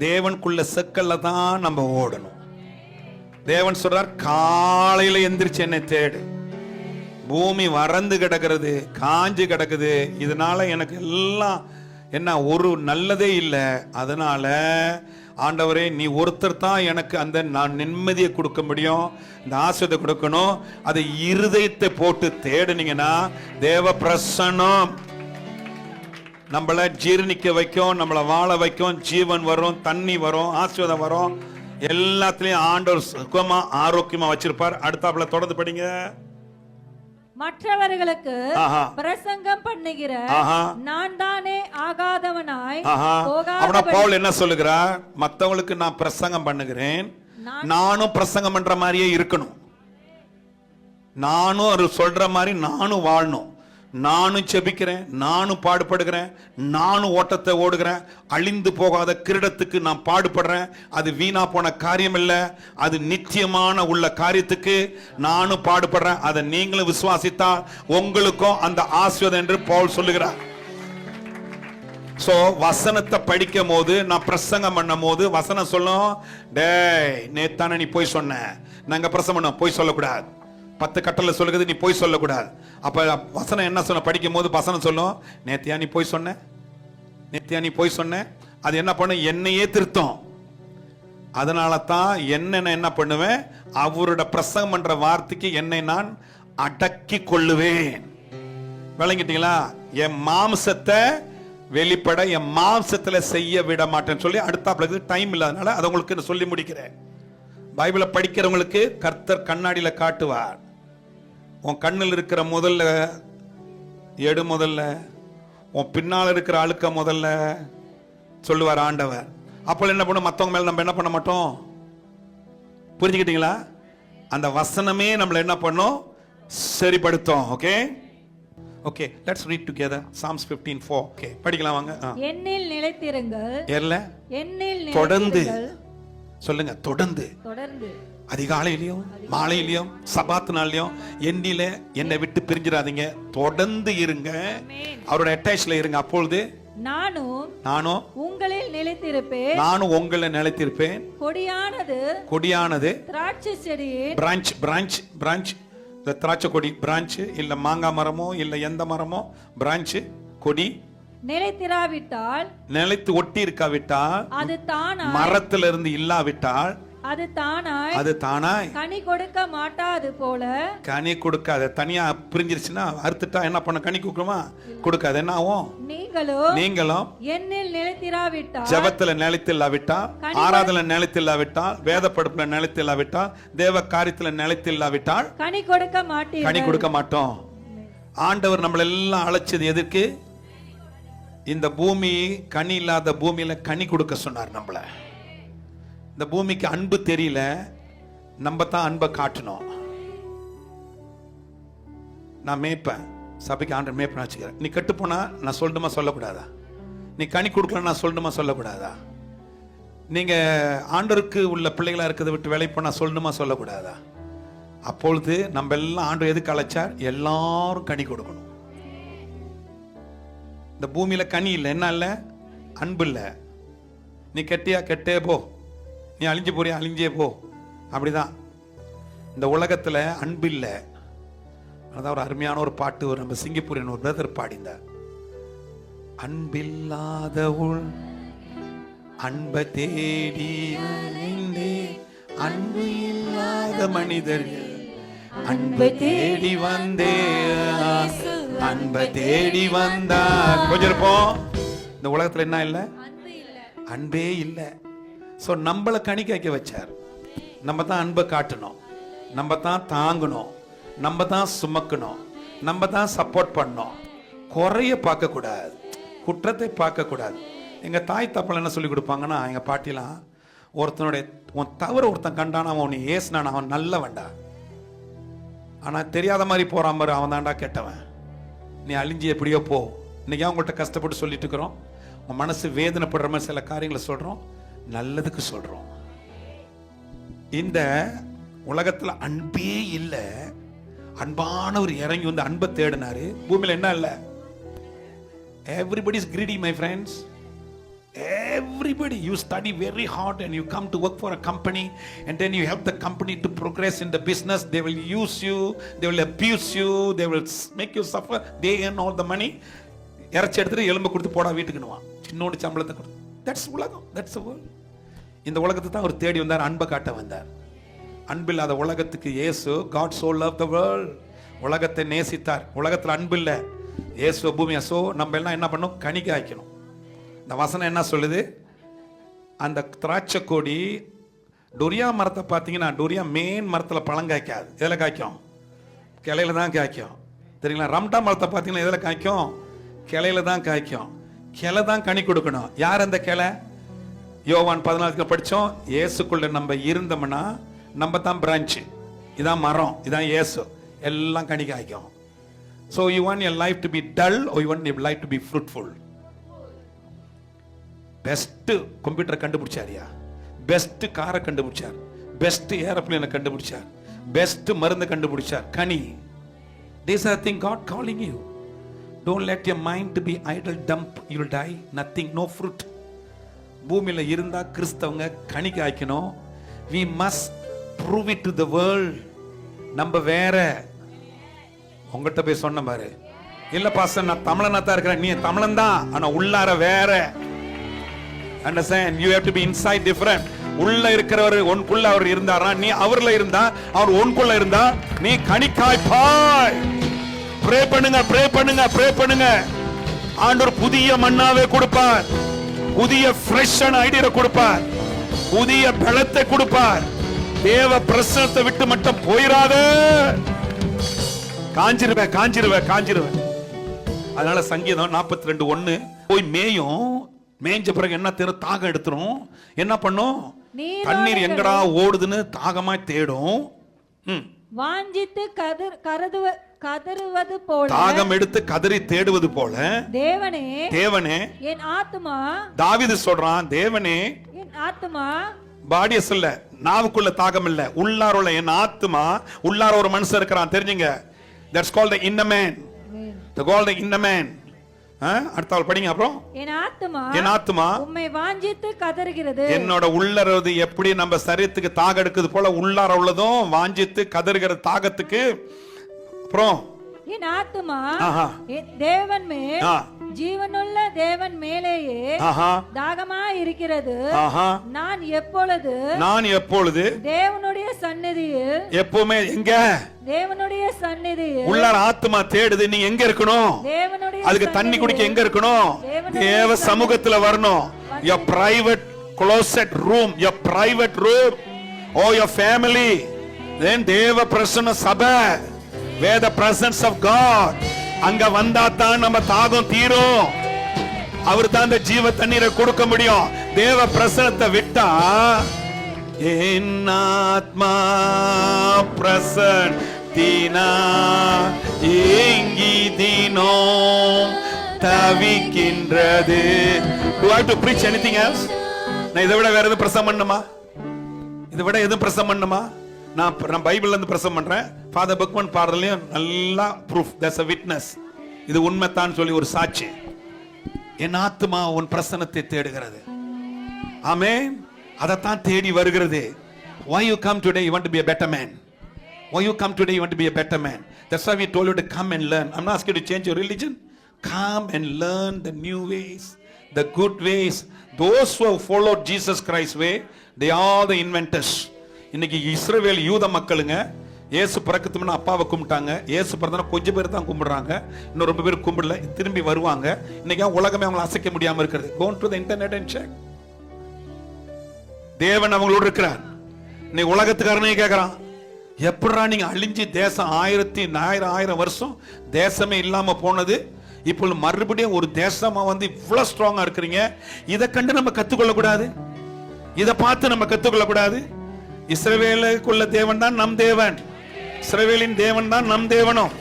தேவனுக்குள்ள செக்கல்ல தான் நம்ம ஓடணும். தேவன் சொல்றார், காலையில எந்திரிச்சு என்னை தேடு. பூமி வறண்டு கிடக்கிறது, காஞ்சு கிடக்குது, இதனால எனக்கு எல்லாம் என்ன ஒரு நல்லதே இல்லை. அதனால ஆண்டவரே, நீ ஒருத்தர் தான் எனக்கு அந்த நான் நிம்மதியை கொடுக்க முடியும், இந்த ஆசீர்வாதத்தை கொடுக்கணும். அதை இருதயத்தை போட்டு தேடுனீங்கன்னா தேவ பிரசன்னம் நம்மளை ஜீர்ணிக்க வைக்கும், நம்மளை வாழ வைக்கும். ஜீவன் வரும், தண்ணி வரும், ஆசீர்வாதம் வரும். எல்லாத்துலயும் ஆண்டவர் சுகமா ஆரோக்கியமா வச்சிருப்பார். அடுத்தாப்புல தொடர்ந்து படிங்க. மற்றவர்களுக்கு பிரசங்கம் பண்ணுகிற நான் தானே ஆகாதவனாய் பவுல் என்ன சொல்லுகிறார்? மற்றவங்களுக்கு நான் பிரசங்கம் பண்ணுகிறேன், நானும் பிரசங்கம் பண்ற மாதிரியே இருக்கணும். நானும் அவர் சொல்ற மாதிரி நானும் வாழணும். நானும் செபிக்கிறேன், நானும் பாடுபடுகிறேன், நானும் ஓட்டத்தை ஓடுகிறேன். அழிந்து போகாத கிரீடத்துக்கு நான் பாடுபடுறேன். அது வீணா போன காரியம் இல்லை, அது நிச்சயமான உள்ள காரியத்துக்கு நானும் பாடுபடுறேன். அதை நீங்களும் விசுவாசித்தால் உங்களுக்கும் அந்த ஆசீர்வாதம் என்று பவுல் சொல்லுகிறார். சோ வசனத்தை படிக்கும் போது, நான் பிரசங்கம் பண்ணும் போது வசனம் சொல்லும், டேய் நேத்தான நீ போய் சொன்ன, நாங்க பிரசங்கம் பண்ணோம், போய் சொல்லக்கூடாது. 10 கட்டளை சொல்லுகிறது, நீ போய் சொல்லக்கூடாது. அப்ப வசனம் என்ன சொன்ன? படிக்கும் போது வசனம் சொல்லும், நேத்தியா நீ போய் சொன்ன, நேத்தியா நீ போய் சொன்ன. அது என்ன பண்ண? என்னையே திருத்தம். அதனால தான் என்ன பண்ணுவேன்? அவரோட பிரசங்கம் பண்ற வார்த்தைக்கு என்னை நான் அடக்கி கொள்ளுவேன். விளங்கிட்டீங்களா? என் மாம்சத்தை வெளிப்பட என் மாம்சத்துல செய்ய விட மாட்டேன்னு சொல்லி அடுத்த டைம் இல்லாதனால அதை உங்களுக்கு சொல்லி முடிக்கிறேன். பைபிளை படிக்கிறவங்களுக்கு கர்த்தர் கண்ணாடியில காட்டுவார். உன் கண்ணில் இருக்கிற முதல்ல எடு, முதல்ல உன் பின்னால் இருக்கிற அழுக்க முதல்ல சொல்லுவார் ஆண்டவர். அப்போ என்ன பண்ணும்? மற்றவங்க மேல நம்ம என்ன பண்ண மாட்டோம். புரிஞ்சுக்கிட்டீங்களா? அந்த வசனமே நம்மளை என்ன பண்ணும்? சரிப்படுத்தும். Okay okay, let's read together Psalms 15:4. Okay, படிக்கலாம் வாங்க. என்னில் நிலைத்திருங்கள். என்னில் தொடர்ந்து சொல்லுங்க. தொடர்ந்து தொடர்ந்து அதிகாலையிலையும் மாலையிலையும் சபாத் நாள்லயும் என்னை விட்டு பிரிஞ்சிடாதீங்க. தொடர்ந்து இருங்க, அவரோட அட்டாச்ல இருங்க. அப்பொழுது நானும் உங்களில் நிலைத்திருப்பேன். நானும் உங்களை நிலைத்திருப்பேன். கொடியானது திராட்சை செடியின் பிரான்ச் திராட்சை கொடி, பிரான்ச் இல்ல மாங்காய் மரமோ இல்ல எந்த மரமோ, பிரான்ச் கொடி நிலைத்திராவிட்டால், நிலைத்து ஒட்டி இருக்காவிட்டால், அது தானாய் மரத்துல இருந்து இல்லாவிட்டால், அது தானாய் கனி கொடுக்க மாட்டாது போல. கனி கொடுக்காது. தனியா பிரிஞ்சிருச்சுன்னா அறுத்துட்டா என்ன பண்ண? கனி கொடுக்குமா? கொடுக்காது. என்ன ஆகும்? நீங்களும் என்னில் நிலைத்திராவிட்டால், ஜெபத்துல நிலைத்தில்லாவிட்டால், ஆராதனை நிலைத்தில்லாவிட்டால், வேத படிப்புல நிலைத்தில்லாவிட்டால், தேவ காரியத்துல நிலைத்தில்லாவிட்டால் கனி கொடுக்க மாட்டீர்கள். கனி கொடுக்க மாட்டோம். ஆண்டவர் நம்மள எல்லாம் அழைச்சது எதற்கு? இந்த பூமி கனி இல்லாத பூமியில கனி கொடுக்க சொன்னார் நம்மள. இந்த பூமிக்கு அன்பு தெரியல, நம்ம தான் அன்பை காட்டணும். நான் மேய்ப்பேன், சபைக்கு ஆண்டவர் மேய்ப்பேன் வச்சுக்கிறேன். நீ கெட்டு போனா நான் சொல்லணுமா சொல்லக்கூடாதா? நீ கனி கொடுக்கல நான் சொல்லணுமா சொல்லக்கூடாதா? நீங்க ஆண்டவருக்கு உள்ள பிள்ளைகளா இருக்கிறத விட்டு வேலை போனா சொல்லணுமா சொல்லக்கூடாதா? அப்பொழுது நம்ம எல்லாம் ஆண்டவர் எதுக்கு அழைச்சார்? எல்லாரும் கனி கொடுக்கணும். இந்த பூமியில கனி இல்லை, என்ன இல்லை? அன்பு இல்லை. நீ கெட்டியா கெட்டே போ, நீ அழிஞ்சு போறியா அழிஞ்சே போ, அப்படிதான். இந்த உலகத்துல அன்பு இல்லை. அதான் ஒரு அருமையான ஒரு பாட்டு ஒரு நம்ம சிங்கப்பூரின் ஒரு பிரதர் பாடிந்தார். அன்பில்லாத அன்பை தேடி அன்பு இல்லாத மனிதர்கள் அன்பை தேடி வந்தே அன்பை தேடி வந்தார். கொஞ்சம் இருப்போம். இந்த உலகத்துல என்ன இல்லை? அன்பே இல்லை. ஸோ நம்மளை கனி காய்க்க வச்சார். நம்ம தான் அன்பை காட்டணும், நம்ம தான் தாங்கணும், நம்ம தான் சுமக்கணும், நம்ம தான் சப்போர்ட் பண்ணணும். குறைய பார்க்கக்கூடாது, குற்றத்தை பார்க்கக்கூடாது. எங்கள் தாய் தப்பல் என்ன சொல்லி கொடுப்பாங்கன்னா, எங்கள் பாட்டிலாம் ஒருத்தனுடைய உன் தவற ஒருத்தன் கண்டான அவன் உன்னை ஏசுனான், அவன் நல்ல வேண்டா. ஆனால் தெரியாத மாதிரி போகிறான் மாதிரி அவன் தாண்டா கெட்டவன். நீ அழிஞ்சு எப்படியோ போ. இன்னைக்கு அவங்கள்ட்ட கஷ்டப்பட்டு சொல்லிட்டு இருக்கிறோம். உன் மனசு வேதனைப்படுற மாதிரி சில காரியங்களை சொல்கிறோம், நல்லதுக்கு சொல்கிறோம். இந்த உலகத்தில் அன்பே இல்லை. அன்பானவர் இறங்கி வந்து அன்பை தேடினாரு. பூமியில் என்ன இல்லை? Everybody is greedy, my friends. Everybody. You study very hard and you come to work for a company and then you help the company to progress in the business. They will use you, they will abuse you, they will make you suffer. They earn all the money. இறைச்சி எடுத்துட்டு எலும்பு கொடுத்து போடா வீட்டுக்குனுவான், சின்னோடு சம்பளத்தை கொடுத்து. That's உலகம், that's the world. இந்த உலகத்தை தான் அவர் தேடி வந்தார், அன்பை காட்ட வந்தார். அன்பில்லாத உலகத்துக்கு இயேசு God so loved the world. உலகத்தை நேசித்தார். உலகத்தில் அன்பு இல்லை, இயேசு பூமியா. சோ நம்ம எல்லாம் என்ன பண்ணணும்? கனி காய்க்கணும். இந்த வசனம் என்ன சொல்லுது? அந்த திராட்சை கொடி டொரியா மரத்தை பார்த்தீங்கன்னா, டொரியா மெயின் மரத்தில் பழம் காய்க்காது. எதில் காய்க்கும்? கிளையில தான் காய்க்கும். தெரியுங்களா? ரம்டா மரத்தை பார்த்தீங்கன்னா எதில் காய்க்கும்? கிளையில தான் காய்க்கும். கிளை தான் கனி கொடுக்கணும். யார் அந்த கிளை? யோவான் 14 படித்தோம். இயேசுக்குள்ள நம்ம இருந்தோம்னா நம்ம தான் பிரான்ச்சு, இதான் மரம், இதான் இயேசு. எல்லாம் கனி காய்க்கும். So you want your life to be dull or you want your life to be fruitful? Best கம்ப்யூட்டரை கண்டுபிடிச்சாரியா, பெஸ்ட் காரை கண்டுபிடிச்சார், பெஸ்ட் ஏரோப்ளேனை கண்டுபிடிச்சார், பெஸ்ட் மருந்து கண்டுபிடிச்சார், கனி. These are things God calling you. Don't let your mind to be idle dump. You will die. Nothing, no fruit. பூமியில இருந்தா கிறிஸ்தவங்க கனி காய்க்கணும். We must prove it to the world. நம்ம வேற. உங்கள்கிட்ட போய் சொன்ன பாரு, இல்ல பாஸ்டர் நான் தமிழனா தான் இருக்கிறேன். நீ தமிழன் தான், ஆனா உள்ளார வேற. Understand? You have to be inside different. உள்ள இருக்கிறவர் உனக்குள்ள அவர் இருந்தாரா, நீ அவர்ல இருந்தா, அவர் உனக்குள்ள இருந்தா நீ கனி காய்ப்பாய். ப்ரே பண்ணுங்க, ப்ரே பண்ணுங்க, ப்ரே பண்ணுங்க. ஆண்டவர் புதிய மன்னாவே கொடுப்பார், புதிய ஃப்ரெஷ்ஷான ஐடியா கொடுப்பார், புதிய பலத்தை கொடுப்பார். தேவ பிரசன்னத்தை விட்டு மட்டும் போயிராத. காஞ்சிருவேன், காஞ்சிருவேன், காஞ்சிருவேன். அதனால சங்கீதம் 42:1 போய் மேயும். மேய்ஞ்ச பிறகு என்ன தேடும்? தாகம் எடுத்துரும். என்ன பண்ணும்? தண்ணீர் எங்கடா ஓடுதுன்னு தாகமா தேடும். வாஞ்சித்து கதறுவது போல, தாகம் எடுத்து கதறி தேடுவது போல, தேவனே தேவனே என் ஆத்துமா. தாவீது சொல்றான், தேவனே என் ஆத்துமா. பாடிய சொல்ல, நாவுக்குள்ள தாகம் இல்ல, உள்ளாரோல என் ஆத்துமா. உள்ளார ஒரு மனுஷன் இருக்கிறான், தெரிஞ்சுங்க. That's called the inner man. The called the inner man. அடுத்த படிங்க. அப்புறம் என் ஆத்துமா, என் ஆத்துமா உம்மை வாஞ்சித்து கதறுகிறது. என்னோட உள்ளறது எப்படி நம்ம சரீரத்துக்கு தாகம் எடுக்குது போல உள்ளார உள்ளதும் வாஞ்சித்து கதறுகிற தாகத்துக்கு. அப்புறம் என் ஆத்துமா தேவன் மேல், ஜீவனுள்ள தேவன் மேலேயே தாகமா இருக்கிறது. நான் எப்பொழுது தேவனுடைய சந்நிதியில், எப்பவுமே எங்க? தேவனுடைய சந்நிதியில். உள்ளார ஆத்துமா தேடுது, நீ எங்க இருக்கணும்? அதுக்கு தண்ணி குடிக்க எங்க இருக்கணும்? தேவ சமூகத்துல வரணும். your private closet room, your private room, or your family. then தேவ பிரசன்ன சபை, where the presence of God. அங்க வந்தா தான் நம்ம தாகம் தீரும். அவர் தான் அந்த ஜீவ தண்ணீரை கொடுக்க முடியும். தேவ பிரசன்னத்தை விட்டா என் ஆத்மா பிரசன் தினா ஏங்கி தினோம் தவிக்கின்றது. Do I have to preach anything else? நான் இதை விட வேற எதுவும் பிரசங்கம் பண்ணணுமா? இதை விட எதுவும் பிரசங்கம் பண்ணணுமா? நான் பைபிள்ல இருந்து பிரசங்கம் பண்றேன். ஃபாதர் பக்மன் பாடலையும் நல்லா ப்ரூஃப், there's a witness. இது உண்மைதான் சொல்லி ஒரு சாட்சி. என் ஆத்துமா உன் பிரசன்னத்தை தேடுகிறது. ஆமென். அதைத்தான் தேடி வருகிறது. Why you come today? You want to be a better man. Why you come today? You want to be a better man. That's why we told you to come and learn. I'm not asking you to change your religion. Come and learn the new ways, the good ways. Those who have followed Jesus Christ's way, they are the inventors. இன்னைக்கு இஸ்ரவேல் யூத மக்களுங்க இயேசு பிறக்கத்துக்கு முன்ன அப்பாவை கும்பிட்டாங்க. இயேசு பிறந்தனா கொஞ்சம் பேர் தான் கும்பிடுறாங்க, இன்னும் ரொம்ப பேர் கும்பிடல. திரும்பி வருவாங்க. இன்னைக்கு உலகமே அவங்களை அசைக்க முடியாம இருக்கிறது. Go to the internet and check. தேவன் அவங்களோடு இருக்கிறார். நீ உலகத்துக்காரனே கேட்கறான், எப்படா நீங்க அழிஞ்சு தேசம் 1000 வருஷம் தேசமே இல்லாம போனது, இப்போ மறுபடியும் ஒரு தேசமா வந்து இவ்வளவு ஸ்ட்ராங்கா இருக்கிறீங்க. இதை கண்டு நம்ம கத்துக்கொள்ள கூடாது? இதை பார்த்து நம்ம கத்துக்கொள்ள கூடாது? இஸ்ரவேலுக்குள்ள தேவன் தான் நம் தேவன். இஸ்ரவேலின் தேவன் தான் நம் தேவனும்.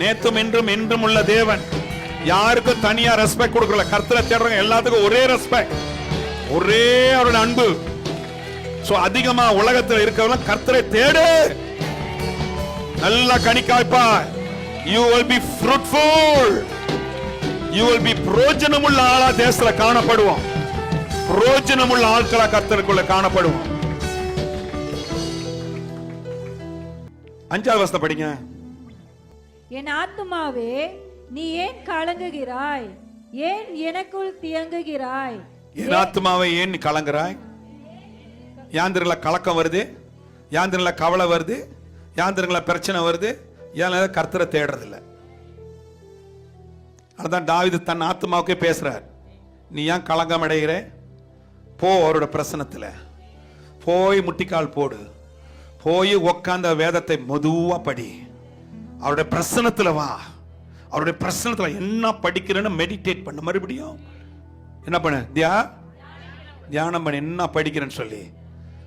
நேத்தும் என்றும் என்றும் உள்ள தேவன். யாருக்கும் தனியா ரெஸ்பெக்ட் கொடுக்கல. கர்த்தரை தேடுறவங்க எல்லாத்துக்கும் ஒரே ரெஸ்பெக்ட், ஒரே அவருடைய அன்பு. சோ அதிகமா உலகத்தில் இருக்கவங்க கர்த்தரை தேடு, நல்லா கனி காய்ப்பாய். You will be fruitful. You will be பிரோஜனமுள்ள ஆளா தேசத்துல காணப்படுவோம். பிரோஜனமுள்ள ஆட்களா கர்த்தருக்குள்ள காணப்படுவோம். 5வது வசனம் படிங்க. என் ஆத்துமாவே நீ ஏன் கலங்குகிறாய்? ஏன் எனக்குள் தியங்குகிறாய்? என் ஆத்துமாவே ஏன் நீ கலங்குறாய்? யாந்திரங்கள கலக்கம் வருது, யாந்திரங்கள கவலை வருது, யாந்திரங்கள பிரச்சனை வருது. ஏன் கர்த்தரை தேடுறது இல்லை? அதான் தாவீது தன் ஆத்துமாவுக்கே பேசுறார். நீ ஏன் கலங்கம் அடைகிற? போ அவரோட பிரசனத்துல போய் முட்டிக்கால் போடு, போய் உக்காந்த வேதத்தை மெதுவா படி, அவருடைய பிரசனத்துல வா. அவருடைய பிரசனத்துல என்ன படிக்கிறேன்னு மெடிடேட் பண்ண, மறுபடியும் என்ன பண்ண, தியானம் பண்ண என்ன படிக்கிறேன்னு சொல்லி.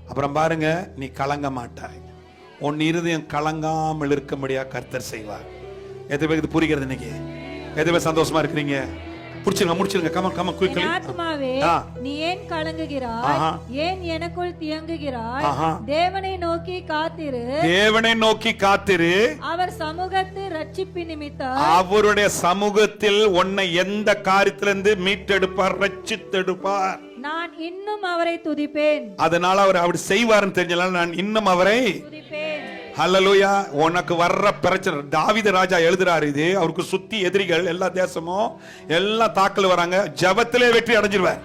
அப்புறம் பாருங்க, நீ கலங்க மாட்டாய். உன் இருதயம் கலங்காமல் இருக்க முடியா கர்த்தர் செய்வார். எது பேருக்கு இது புரிகிறது? இன்னைக்கு எது பேர் சந்தோஷமா இருக்கிறீங்க? முடிச்சிருங்க. கம குயிக்கலி. ஆத்துமாவே நீ ஏன் கலங்குகிறாய்? ஏன் எனக்குள் தியங்குகிறாய்? தேவனை நோக்கி காத்திரு, தேவனை நோக்கி காத்திரு. அவர் சமூகத்து ரட்சிப்பு நிமித்தம், அவருடைய சமூகத்தில் உன்னை எந்த காரியத்திலிருந்து மீட்டெடுப்பார், ரட்சித்தெடுப்பார். நான் இன்னும் அவரை துதிப்பேன். அதனால அவர் அப்படி செய்வார்னு தெரிஞ்சனால நான் இன்னும் அவரை துதிப்பேன். ஹல்லேலூயா. உனக்கு வர்ற பிரச்சனை, தாவீது ராஜா எழுதுறாரு இது. அவருக்கு சுத்தி எதிரிகள் எல்லா தேசமும் எல்லாம் தாக்கல் வராங்க. ஜெபத்திலே வெற்றி அடைஞ்சிருவார்.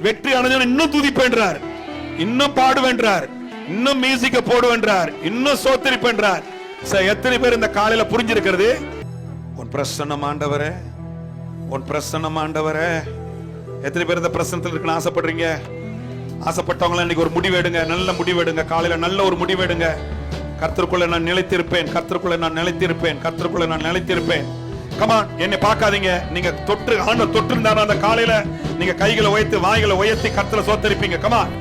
வெற்றி அடைஞ்சவன் இன்னும் துதிப்பேன்றார், இன்னும் பாடுவேன்றார், இன்னும் மியூசிக்க போடுவேன்றார், இன்னும் சோத்தரிப்பேன்றார். எத்தனை பேர் இந்த காலையில புரிஞ்சிருக்கிறது? உன் பிரசன்னம் ஆண்டவரே, உன் பிரசன்னம் ஆண்டவரே. எத்தனை பேர் இந்த பிரசன்னத்தில் இருக்குன்னு ஆசைப்படுறீங்க? ஆசைப்பட்டவங்கள இன்னைக்கு ஒரு முடிவெடுங்க, நல்ல முடிவெடுங்க. காலையில நல்ல ஒரு முடிவெடுங்க. கர்த்தருக்குள்ள நான் நிலைத்திருப்பேன், கர்த்தருக்குள்ள நான் நிலைத்திருப்பேன், கர்த்தருக்குள்ள நான் நிலைத்திருப்பேன். கமான், என்னை பார்க்காதீங்க. நீங்க தொற்று ஆண்ட தொற்று இருந்தா அந்த காலையில நீங்க கைகளை உயர்த்தி வாய்களை உயர்த்தி கர்த்தரை சோத்தரிப்பீங்க. கமான்.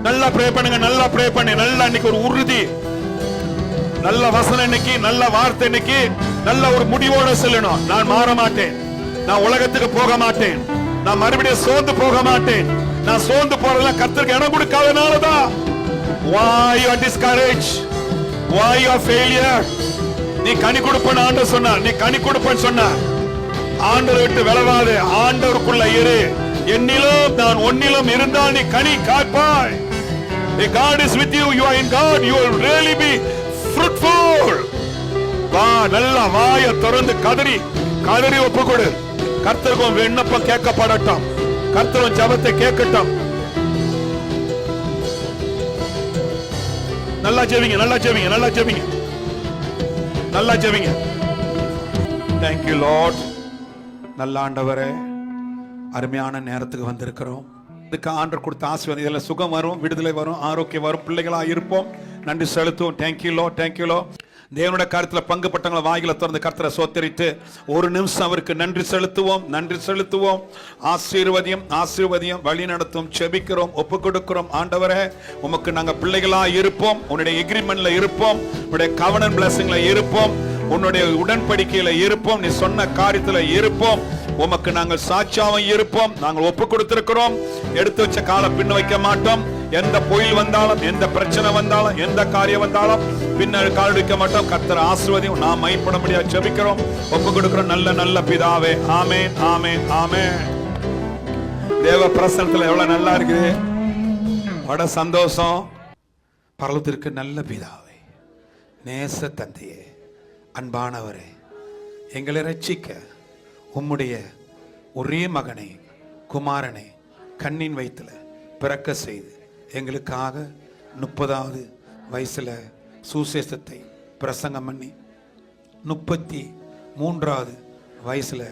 நல்லா ப்ரே பண்ணுங்க, நல்லா ப்ரே பண்ணி, நல்லா இன்னைக்கு ஒரு உறுதி, நல்ல வசனம் இன்னைக்கு, நல்ல வார்த்தை இன்னைக்கு, நல்ல ஒரு முடிவோட செல்லணும். நான் மாற மாட்டேன், நான் உலகத்துக்கு போக மாட்டேன், நான் மறுபடியும் சோர்ந்து போக மாட்டேன். நான் சோர்ந்து போறதெல்லாம் கர்த்தருக்கு இடம் கொடுக்காதனாலதான். Why you are discouraged? Why you are failure? நீ கனி கொடுப்பேன்னு ஆண்டவர் சொன்னார். நீ கனி கொடுப்பேன்னு சொன்னார். ஆண்டவரை விட்டு விலகாதே, ஆண்டவருக்குள்ள இரு. என்னிலும் நான் உன்னிலும் இருந்தால் நீ கனி காய்ப்பாய். If God is with you, you are in God, you will really be fruitful. வா, நல்லா வாயை திறந்து கதறி கதறி ஒப்புக்கொடு. கர்த்தருக்கும் விண்ணப்பம் கேட்கப்படட்டும், கர்த்தரும் ஜெபத்தை கேட்கட்டும். நல்லா ஜெபிங்க, நல்லா ஜெபிங்க, நல்லா ஜெபிங்க, நல்லா ஜெபிங்க. Thank you Lord. நல்ல ஆண்டவரே, அருமையான நேரத்துக்கு வந்திருக்கிறோம். இதுக்கு ஆண்டவர் கொடுத்த ஆசீர்வாதம், இதுல சுகம் வரும், விடுதலை வரும், ஆரோக்கியம் வரும், பிள்ளைகளா இருப்போம். நன்றி செலுத்துவோம். Thank you Lord, thank you Lord. தேவனுடைய காரியத்தில் பங்கு பட்டங்களை வாயில திறந்து கர்த்தரை சோத்தரித்து ஒரு நிமிஷம் அவருக்கு நன்றி செலுத்துவோம். நன்றி செலுத்துவோம். ஆசீர்வதியம் ஆசீர்வதியம் வழி நடத்தும். செபிக்கிறோம், ஒப்பு கொடுக்கிறோம். ஆண்டவரே, உமக்கு நாங்க பிள்ளைகளா இருப்போம். உன்னுடைய எக்ரிமெண்ட்ல இருப்போம். உன்னுடைய கவர்னன்ட் பிளஸிங்ல இருப்போம். உன்னுடைய உடன்படிக்கையில இருப்போம். நீ சொன்ன காரியத்துல இருப்போம். உமக்கு நாங்கள் சாட்சியாவும் இருப்போம். நாங்கள் ஒப்பு கொடுத்திருக்கிறோம். எடுத்து வச்ச காலை பின்ன வைக்க மாட்டோம். எந்த பொயில் வந்தாலும், எந்த பிரச்சனை வந்தாலும், எந்த காரியம் வந்தாலும் பின்னர் கால் வைக்க மாட்டோம். கர்த்தர் ஆசீர்வதியும். நாம் மைப்பட முடியாது ஜெபிக்கிறோம், ஒப்பு கொடுக்கிறோம். நல்ல நல்ல பிதாவே, ஆமென் ஆமென் ஆமென். தேவ பிரசன்னத்துல எவ்வளவு நல்லா இருக்குது, வட சந்தோஷம். பரலோகத்திற்கு நல்ல பிதாவே, நேச தந்தையே, அன்பானவரே, எங்களை ரட்சிக்க உம்முடைய ஒரே மகனை, குமாரனை கண்ணின் வயிற்றுல பிறக்க செய்து எங்களுக்காக 30வது வயசுல சுசேஷத்தை பிரசங்கம் பண்ணி 33வது வயசுல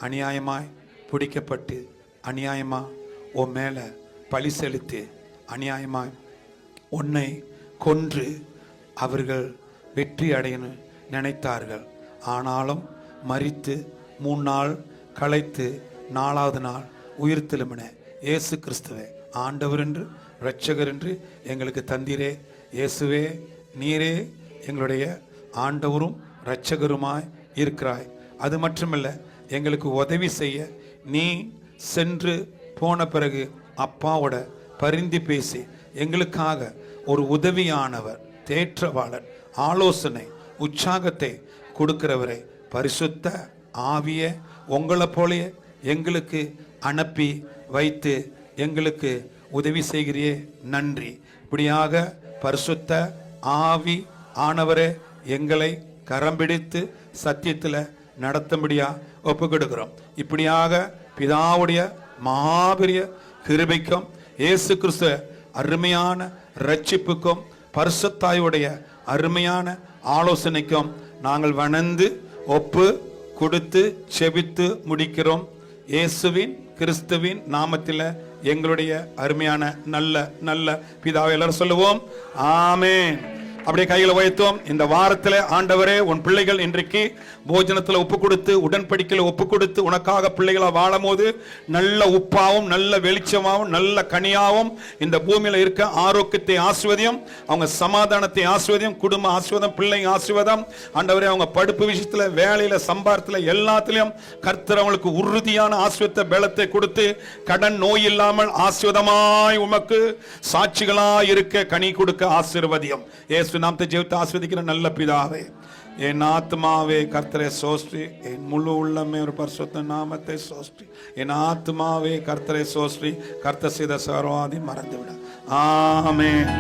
அநியாயமாய் பிடிக்கப்பட்டு அநியாயமா உன் மேல பழி செலுத்தி அநியாயமாய் உன்னை கொன்று அவர்கள் வெற்றி அடையணும் நினைத்தார்கள். ஆனாலும் மரித்து 3 நாள் களைத்து 4வது நாள் உயிர்த்தெழும்பின இயேசு கிறிஸ்துவே ஆண்டவர் என்று இரட்சகர் என்று எங்களுக்கு தந்தீரே. இயேசுவே, நீரே எங்களுடைய ஆண்டவரும் இரட்சகருமாய் இருக்கிறாய். அது மட்டுமல்ல, எங்களுக்கு உதவி செய்ய நீ சென்று போன பிறகு அப்பாவோட பரிந்து பேசி எங்களுக்காக ஒரு உதவியானவர், தேற்றவாளர், ஆலோசனை, உற்சாகத்தை கொடுக்கிறவரை பரிசுத்த ஆவிய உங்களை போலயே எங்களுக்கு அனுப்பி வைத்து எங்களுக்கு உதவி செய்கிறியே, நன்றி. இப்படியாக பரிசுத்த ஆவி ஆனவரே எங்களை கரம் பிடித்து சத்தியத்தில் நடத்தும்படியா ஒப்பு கொடுக்கிறோம். இப்படியாக பிதாவுடைய மகாபெரிய கிருபைக்கும் இயேசு கிறிஸ்து அருமையான ரட்சிப்புக்கும் பரிசுத்தாயுடைய அருமையான ஆலோசனைக்கும் நாங்கள் வணந்து ஒப்பு கொடுத்து செபித்து முடிக்கிறோம். இயேசுவின் கிறிஸ்துவின் நாமத்தில் எங்களுடைய அருமையான நல்ல நல்ல பிதாவை எல்லாரும் சொல்லுவோம், ஆமென். அப்படியே கைகளை உயர்த்துவோம். இந்த வாரத்தில் ஆண்டவரே, உன் பிள்ளைகள் இன்றைக்கு போஜனத்தில் ஒப்பு கொடுத்து உடன்படிக்கையில் ஒப்பு கொடுத்து உனக்காக பிள்ளைகளை வாழும் போது நல்ல உப்பாவும் நல்ல வெளிச்சமாகவும் நல்ல கனியாவும் இந்த பூமியில இருக்க ஆரோக்கியத்தை ஆசீர்வதியும், அவங்க சமாதானத்தை ஆசீர்வதியும், குடும்ப ஆசீர்வாதம், பிள்ளை ஆசீர்வாதம். ஆண்டவரே, அவங்க படிப்பு விஷயத்துல, வேலையில, சம்பாரத்துல எல்லாத்திலையும் கர்த்தர் அவங்களுக்கு உறுதியான ஆசீர்வாதத்தை பலத்தை கொடுத்து கடன் நோய் இல்லாமல் ஆசீர்வாதமாய் உமக்கு சாட்சிகளாய் இருக்க கனி கொடுக்க ஆசீர்வதியும். இயேசு நாமத்தை ஜெபித்து ஆசீர்வதிக்கிற நல்ல பிதாவே, என் ஆத்மாவே கர்த்தரை சோஸ்ட்ரி, என் முழு உள்ளமே ஒரு பரிசுத்த நாமத்தை சோஸ்ட்ரி. என் ஆத்மாவே கர்த்தரை சோஸ்ட்ரி, கர்த்தர் செய்த சர்வாதி மறந்துவிட. ஆமென்.